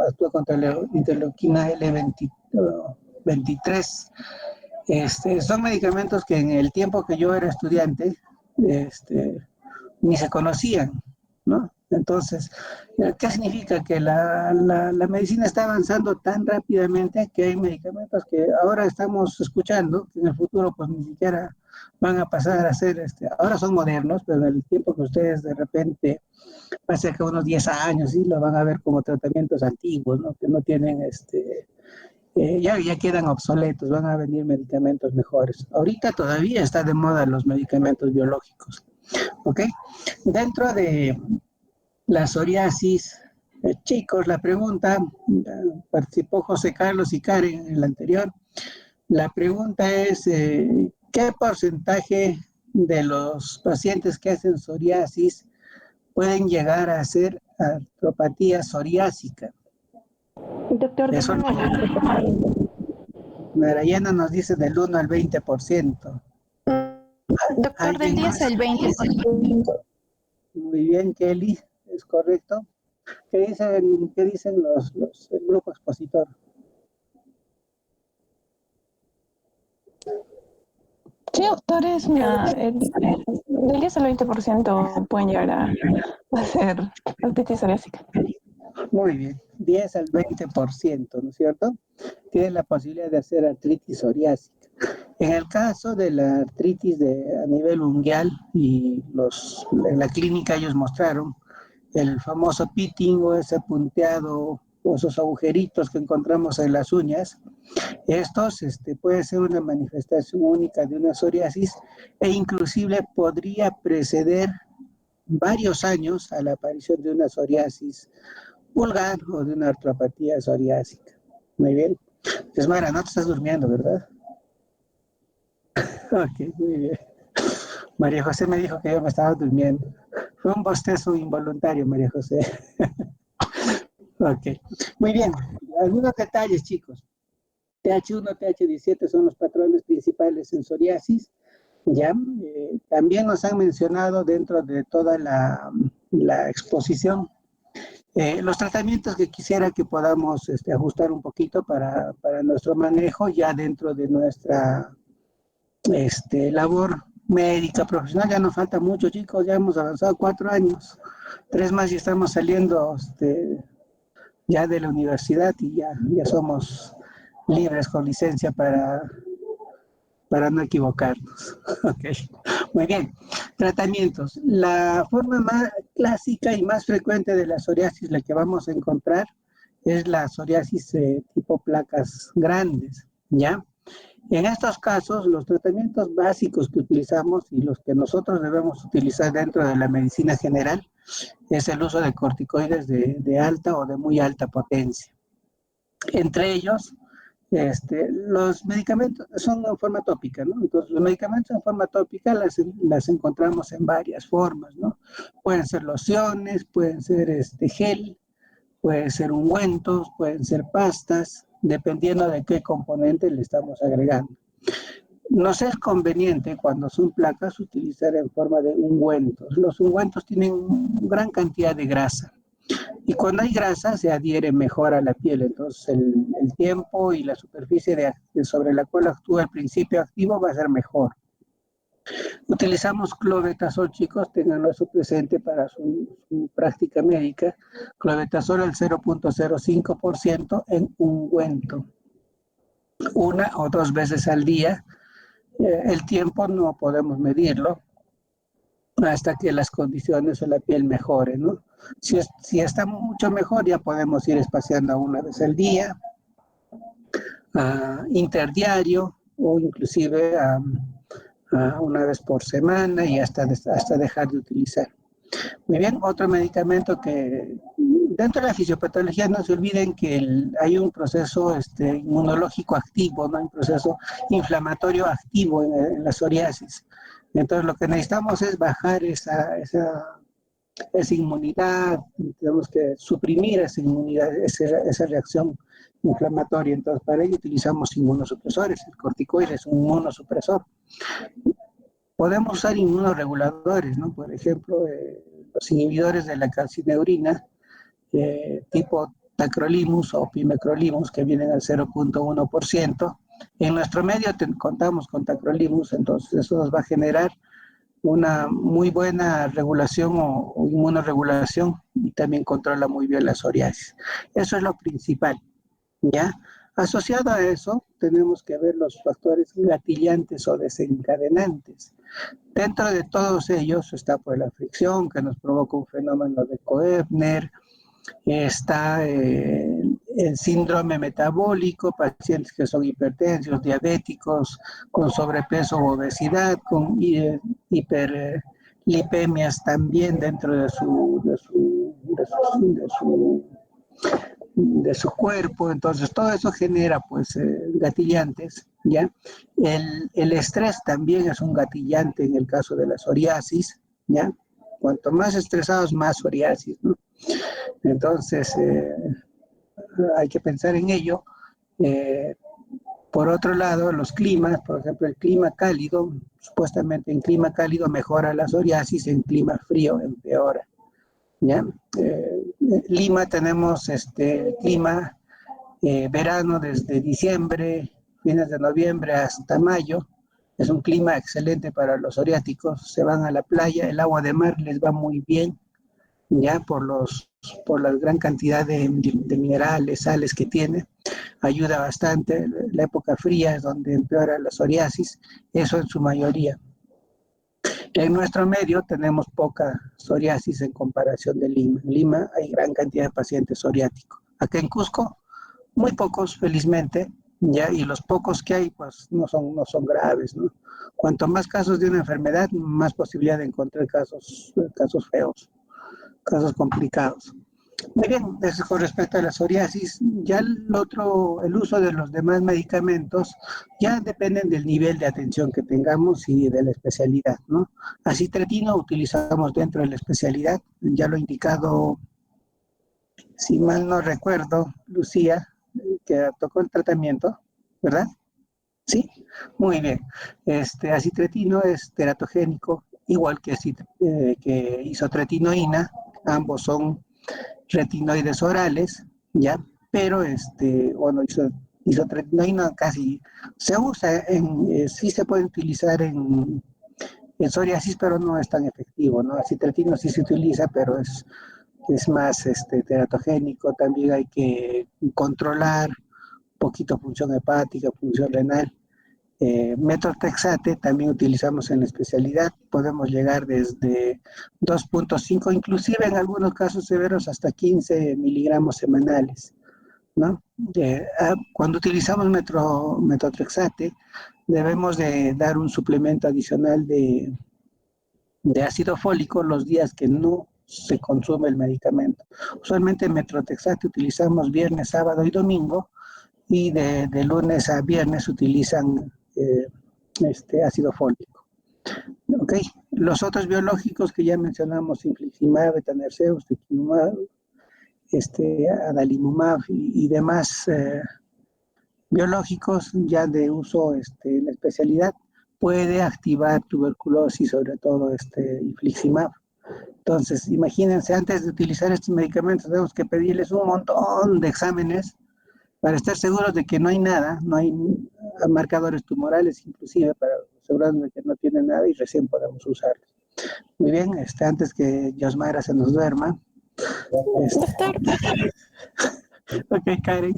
actúa contra la interleuquina L23. Son medicamentos que en el tiempo que yo era estudiante, ni se conocían, ¿no? Entonces, ¿qué significa? Que la medicina está avanzando tan rápidamente que hay medicamentos que ahora estamos escuchando, que en el futuro pues ni siquiera van a pasar a ser, ahora son modernos, pero en el tiempo que ustedes de repente, hace que unos 10 años, sí, lo van a ver como tratamientos antiguos, ¿no? Que no tienen, ya quedan obsoletos, van a venir medicamentos mejores. Ahorita todavía está de moda los medicamentos biológicos, ¿ok? Dentro de la psoriasis, chicos, la pregunta, participó José Carlos y Karen en el anterior. La pregunta es, ¿qué porcentaje de los pacientes que hacen psoriasis pueden llegar a hacer artropatía psoriásica? Doctor, Eso Narayana nos dice del 1 al 20%. doctor, del 10 al 20%. Muy bien, Kelly, es correcto. ¿Qué dicen el grupo expositor? Sí, doctores, mira, del 10 al 20% pueden llegar a hacer artritis psoriásica. Muy bien, 10 al 20%, ¿no es cierto? Tienen la posibilidad de hacer artritis psoriásica. En el caso de la artritis a nivel unguial, y en la clínica ellos mostraron el famoso pitting o ese punteado o esos agujeritos que encontramos en las uñas. Estos puede ser una manifestación única de una psoriasis e inclusive podría preceder varios años a la aparición de una psoriasis vulgar o de una artropatía psoriásica. Muy bien. Esmara, no te estás durmiendo, ¿verdad? Ok, muy bien. María José me dijo que yo me estaba durmiendo. Fue un bostezo involuntario, María José. Ok, muy bien. Algunos detalles, chicos. TH1, TH17 son los patrones principales en psoriasis. ¿Ya? También nos han mencionado dentro de toda la exposición los tratamientos que quisiera que podamos ajustar un poquito para nuestro manejo ya dentro de nuestra labor médica profesional. Ya nos falta mucho, chicos, ya hemos avanzado 4 años, 3 más y estamos saliendo ya de la universidad y ya somos libres con licencia para no equivocarnos. Okay. Muy bien. Tratamientos. La forma más clásica y más frecuente de la psoriasis, la que vamos a encontrar, es la psoriasis tipo placas grandes, ¿ya? En estos casos, los tratamientos básicos que utilizamos y los que nosotros debemos utilizar dentro de la medicina general es el uso de corticoides de alta o de muy alta potencia. Entre ellos, los medicamentos son en forma tópica, ¿no? Entonces, los medicamentos en forma tópica las encontramos en varias formas, ¿no? Pueden ser lociones, pueden ser gel, pueden ser ungüentos, pueden ser pastas, dependiendo de qué componente le estamos agregando. Nos es conveniente cuando son placas utilizar en forma de ungüentos. Los ungüentos tienen gran cantidad de grasa. Y cuando hay grasa se adhiere mejor a la piel, entonces el tiempo y la superficie sobre la cual actúa el principio activo va a ser mejor. Utilizamos clobetasol, chicos, tenganlo eso presente para su práctica médica. Clobetasol al 0.05% en ungüento, 1 o 2 veces al día. El tiempo no podemos medirlo hasta que las condiciones de la piel mejoren, ¿no? Si está mucho mejor, ya podemos ir espaciando 1 vez al día, interdiario o inclusive 1 vez por semana y hasta dejar de utilizar. Muy bien, otro medicamento que dentro de la fisiopatología no se olviden que hay un proceso inmunológico activo, ¿no? Hay un proceso inflamatorio activo en la psoriasis. Entonces lo que necesitamos es bajar esa inmunidad, tenemos que suprimir esa inmunidad, esa reacción inflamatoria. Entonces para ello utilizamos inmunosupresores, el corticoide es un inmunosupresor. Podemos usar inmunoreguladores, ¿no? Por ejemplo, los inhibidores de la calcineurina, tipo tacrolimus o pimecrolimus, que vienen al 0.1%. En nuestro medio contamos con tacrolimus, entonces eso nos va a generar una muy buena regulación o inmunoregulación y también controla muy bien la psoriasis. Eso es lo principal, ¿ya? Asociado a eso, tenemos que ver los factores gatillantes o desencadenantes. Dentro de todos ellos está pues la fricción, que nos provoca un fenómeno de Koebner, está el síndrome metabólico, pacientes que son hipertensos, diabéticos, con sobrepeso o obesidad, con hiperlipemias también dentro de su cuerpo. Entonces todo eso genera pues gatillantes, ¿ya? El estrés también es un gatillante en el caso de la psoriasis, ¿ya? Cuanto más estresados, más psoriasis, ¿no? Entonces, hay que pensar en ello. Por otro lado, los climas, por ejemplo, el clima cálido, supuestamente en clima cálido mejora la psoriasis, en clima frío empeora, ¿ya? Lima tenemos clima verano desde diciembre, fines de noviembre hasta mayo. Es un clima excelente para los psoriáticos. Se van a la playa, el agua de mar les va muy bien, ya por la gran cantidad de minerales, sales que tiene. Ayuda bastante. La época fría es donde empeora la psoriasis, eso en su mayoría. En nuestro medio tenemos poca psoriasis en comparación de Lima. En Lima hay gran cantidad de pacientes psoriáticos. Acá en Cusco, muy pocos, felizmente, ya, y los pocos que hay, pues no son graves, ¿no? Cuanto más casos de una enfermedad, más posibilidad de encontrar casos feos, casos complicados. Muy bien, eso con respecto a la psoriasis. Ya el uso de los demás medicamentos ya dependen del nivel de atención que tengamos y de la especialidad, ¿no? Acitretino utilizamos dentro de la especialidad, ya lo he indicado, si mal no recuerdo, Lucía, que tocó el tratamiento, ¿verdad? Sí, muy bien. Acitretino es teratogénico, igual que isotretinoína, ambos son retinoides orales, ¿ya? Pero, isotretinoína casi se usa, sí se puede utilizar en psoriasis, pero no es tan efectivo, ¿no? Acitretino sí se utiliza, pero es más teratogénico. También hay que controlar un poquito función hepática, función renal. Metotrexate también utilizamos en la especialidad, podemos llegar desde 2.5, inclusive en algunos casos severos hasta 15 miligramos semanales, ¿no? Cuando utilizamos metotrexate, debemos de dar un suplemento adicional de ácido fólico los días que no se consume el medicamento. Usualmente metotrexate utilizamos viernes, sábado y domingo, y de lunes a viernes utilizan ácido fólico. Ok, los otros biológicos que ya mencionamos, infliximab, etanercept, ustekinumab, adalimumab y demás biológicos ya de uso en la especialidad, puede activar tuberculosis, sobre todo infliximab. Entonces, imagínense, antes de utilizar estos medicamentos tenemos que pedirles un montón de exámenes para estar seguros de que no hay nada, no hay marcadores tumorales inclusive, para asegurarnos de que no tiene nada y recién podemos usarlos. Muy bien, antes que Yosmara se nos duerma. Doctor. Ok, Karen.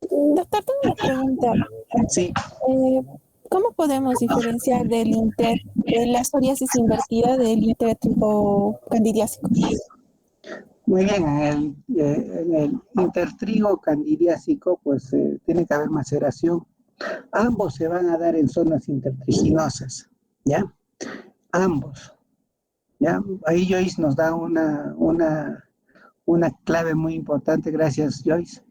Doctor, tengo una pregunta. Sí. ¿Cómo podemos diferenciar de la psoriasis invertida del intertrigo candidiásico? Muy bien, en el intertrigo candidiásico, pues tiene que haber maceración. Ambos se van a dar en zonas intertriginosas, ¿ya? Ambos, ¿ya? Ahí Joyce nos da una clave muy importante, gracias Joyce.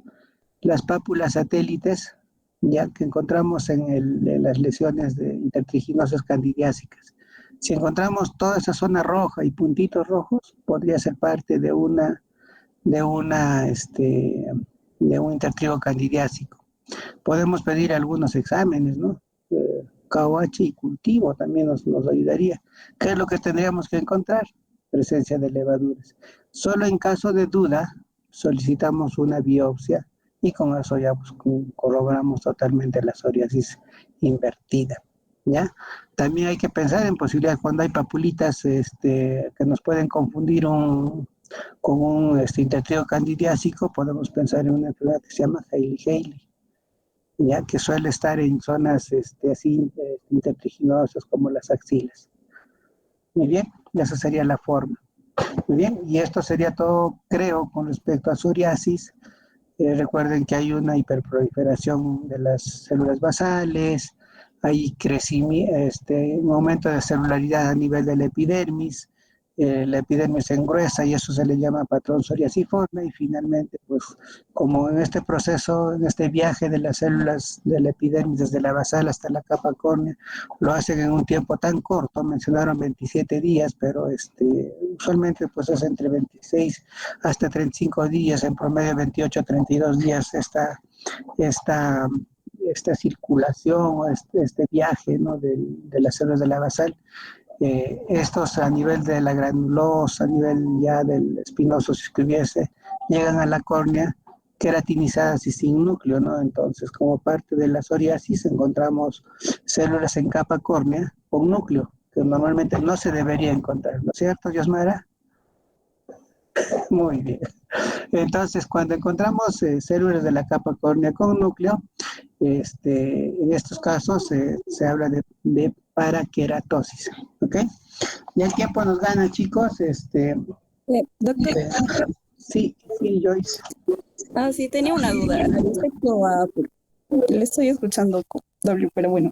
Las pápulas satélites, ya que encontramos en las lesiones intertriginosas candidiásicas. Si encontramos toda esa zona roja y puntitos rojos, podría ser parte de un intertrigo candidiásico. Podemos pedir algunos exámenes, ¿no? KOH y cultivo también nos ayudaría. ¿Qué es lo que tendríamos que encontrar? Presencia de levaduras. Solo en caso de duda, solicitamos una biopsia y con eso ya pues, corroboramos totalmente la psoriasis invertida, ¿ya? También hay que pensar en posibilidades cuando hay papulitas que nos pueden confundir con un intertrigo candidiásico, podemos pensar en una enfermedad que se llama Hailey-Hailey, ya que suele estar en zonas así intertriginosas como las axilas. Muy bien, esa sería la forma. Muy bien, y esto sería todo, creo, con respecto a psoriasis. Recuerden que hay una hiperproliferación de las células basales, hay un aumento de celularidad a nivel de la epidermis, la epidermis se engruesa y eso se le llama patrón psoriasiforme y finalmente, pues, como en este proceso, en este viaje de las células de la epidermis desde la basal hasta la capa córnea, lo hacen en un tiempo tan corto, mencionaron 27 días, pero usualmente pues es entre 26 hasta 35 días, en promedio 28 a 32 días esta, esta circulación o este viaje, ¿no? de las células de la basal. Estos a nivel de la granulosa, a nivel ya del espinoso, si escribiese, llegan a la córnea queratinizadas y sin núcleo, ¿no? Entonces, como parte de la psoriasis, encontramos células en capa córnea con núcleo, que normalmente no se debería encontrar, ¿no es cierto, Yosmara? Muy bien. Entonces, cuando encontramos células de la capa córnea con núcleo, en estos casos se habla de paraqueratosis, ¿ok? Ya el tiempo nos gana, chicos. Doctor, Sí, Joyce. sí, tenía una duda respecto a, le estoy escuchando con doble, pero bueno,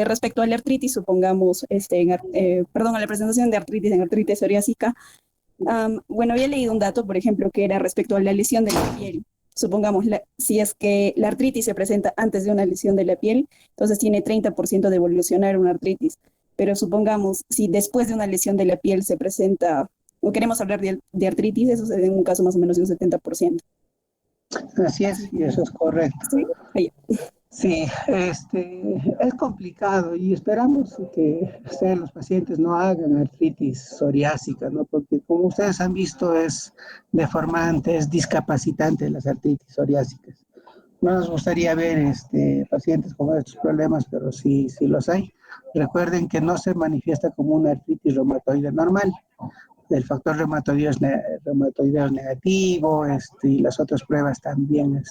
respecto a la artritis, supongamos, perdón, a la presentación de artritis en artritis psoriásica, bueno, había leído un dato, por ejemplo, que era respecto a la lesión de la piel. Supongamos, si es que la artritis se presenta antes de una lesión de la piel, entonces tiene 30% de evolucionar una artritis. Pero supongamos, si después de una lesión de la piel se presenta, o queremos hablar de artritis, eso es en un caso más o menos de un 70%. Así es, y eso es correcto. ¿Sí? Ahí. Sí, es complicado y esperamos que los pacientes no hagan artritis psoriásica, ¿no? Porque como ustedes han visto es deformante, es discapacitante las artritis psoriásicas. No nos gustaría ver pacientes con estos problemas, pero sí los hay. Recuerden que no se manifiesta como una artritis reumatoide normal. El factor reumatoideo es negativo, y las otras pruebas también,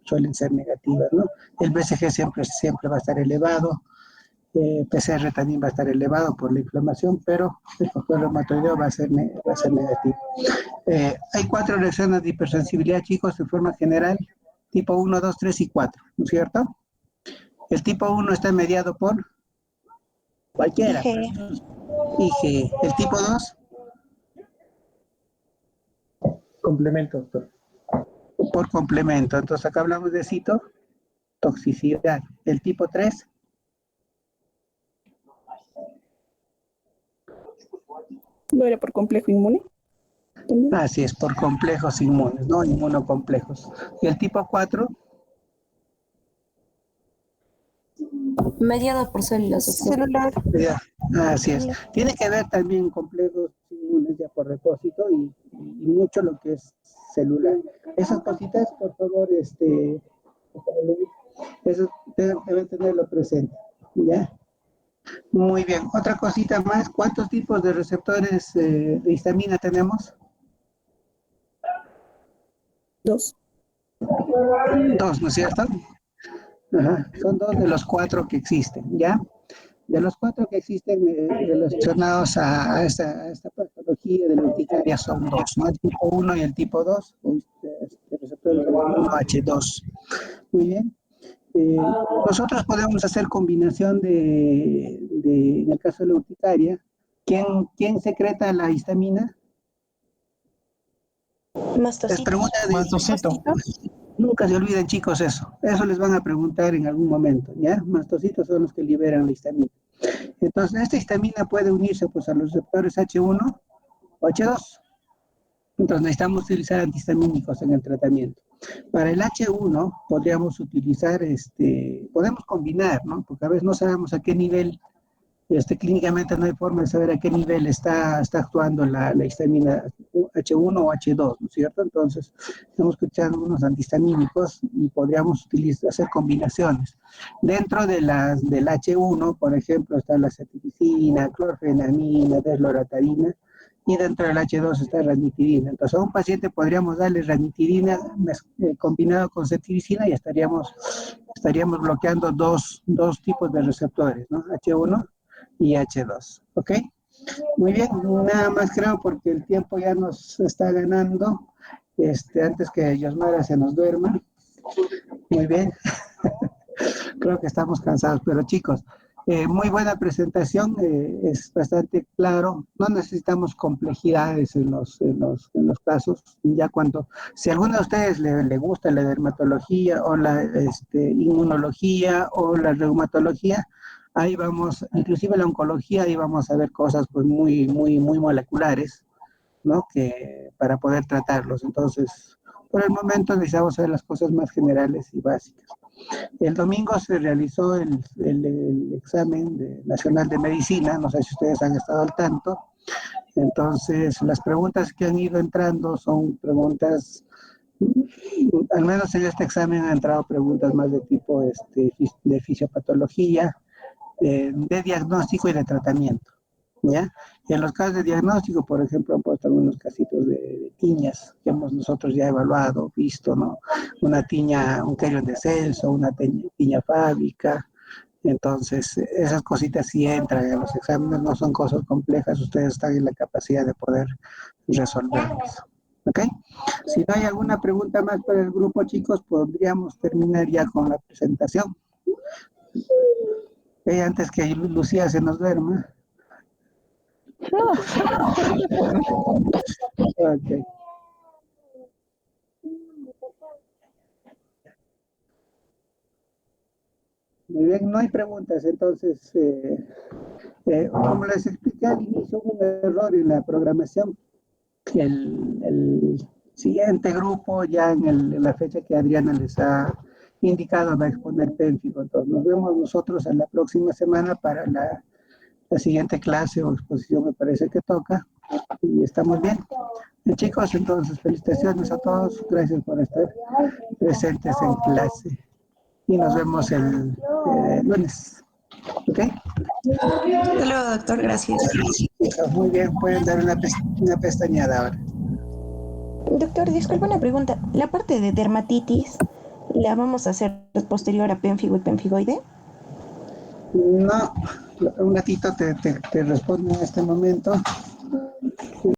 suelen ser negativas, ¿no? El BCG siempre va a estar elevado, PCR también va a estar elevado por la inflamación, pero el factor reumatoideo va a ser negativo. Hay 4 reacciones de hipersensibilidad, chicos, de forma general, tipo 1, 2, 3 y 4, ¿no es cierto? El tipo 1 está mediado por cualquiera. IgE. El tipo 2... Complemento, doctor. Por complemento. Entonces acá hablamos de citotoxicidad. El tipo 3. ¿No era por complejo inmune? Así es, por complejos inmunes, ¿no? Inmunocomplejos. Y el tipo 4. Mediado por células celular. Así es. Tiene que ver también complejos inmunes ya por depósito y mucho lo que es celular. Esas cositas, por favor, eso deben tenerlo presente, ¿ya? Muy bien. Otra cosita más. ¿Cuántos tipos de receptores de histamina tenemos? 2. 2, ¿no es cierto? Ajá. Son 2 de los 4 que existen, ¿ya? De los 4 que existen relacionados a esta patología de la urticaria son 2, ¿no? El tipo 1 y el tipo 2, receptor 1H2. Muy bien. Nosotros podemos hacer combinación en el caso de la urticaria. ¿Quién secreta la histamina? Mastocito. Mastocito. Nunca se olviden, chicos, eso. Eso les van a preguntar en algún momento, ¿ya? Mastocitos son los que liberan la histamina. Entonces, esta histamina puede unirse pues, a los receptores H1 o H2. Entonces, necesitamos utilizar antihistamínicos en el tratamiento. Para el H1 podríamos utilizar, podemos combinar, ¿no? Porque a veces no sabemos a qué nivel, clínicamente no hay forma de saber a qué nivel está actuando la histamina H1 o H2, ¿no es cierto? Entonces, tenemos que utilizar unos antihistamínicos y podríamos hacer combinaciones. Dentro del H1, por ejemplo, está la cetiricina, clorfenamina, desloratadina, y dentro del H2 está ranitidina. Entonces, a un paciente podríamos darle ranitidina combinado con cetiricina y estaríamos bloqueando dos tipos de receptores, ¿no? H1 y H2, ¿ok? Muy bien, nada más creo porque el tiempo ya nos está ganando, antes que Yosmara se nos duerma. Muy bien, creo que estamos cansados, pero chicos, Muy buena presentación, es bastante claro, no necesitamos complejidades en los casos, ya cuando, si a alguno de ustedes le gusta la dermatología o la inmunología o la reumatología, ahí vamos, inclusive la oncología, ahí vamos a ver cosas pues muy, muy, muy moleculares, ¿no? Que para poder tratarlos. Entonces, por el momento necesitamos ver las cosas más generales y básicas. El domingo se realizó el examen nacional de medicina, no sé si ustedes han estado al tanto. Entonces, las preguntas que han ido entrando son preguntas, al menos en este examen han entrado preguntas más de tipo de fisiopatología, de diagnóstico y de tratamiento, ¿ya? Y en los casos de diagnóstico, por ejemplo, han puesto algunos casitos de tiñas que hemos nosotros ya evaluado, visto, ¿no? Una tiña, un querion de Celso, una tiña fábrica. Entonces, esas cositas sí entran en los exámenes, no son cosas complejas, ustedes están en la capacidad de poder resolverlas. ¿Ok? Si no hay alguna pregunta más para el grupo, chicos, podríamos terminar ya con la presentación. Antes que Lucía se nos duerma. No. Ok. Muy bien, no hay preguntas, entonces, como les expliqué al inicio, hubo un error en la programación. El siguiente grupo, ya en la fecha que Adriana les ha indicado, va a exponer Pénfigo. Entonces, nos vemos nosotros en la próxima semana para la siguiente clase o exposición, me parece que toca, y estamos bien. Chicos, entonces, felicitaciones a todos, gracias por estar presentes en clase. Y nos vemos el lunes. ¿Ok? Hasta luego, doctor, gracias. Muy bien, pueden dar una pestañeada ahora. Doctor, disculpa una pregunta. ¿La parte de dermatitis la vamos a hacer posterior a pénfigo y pemfigoide? No, un gatito te responde en este momento.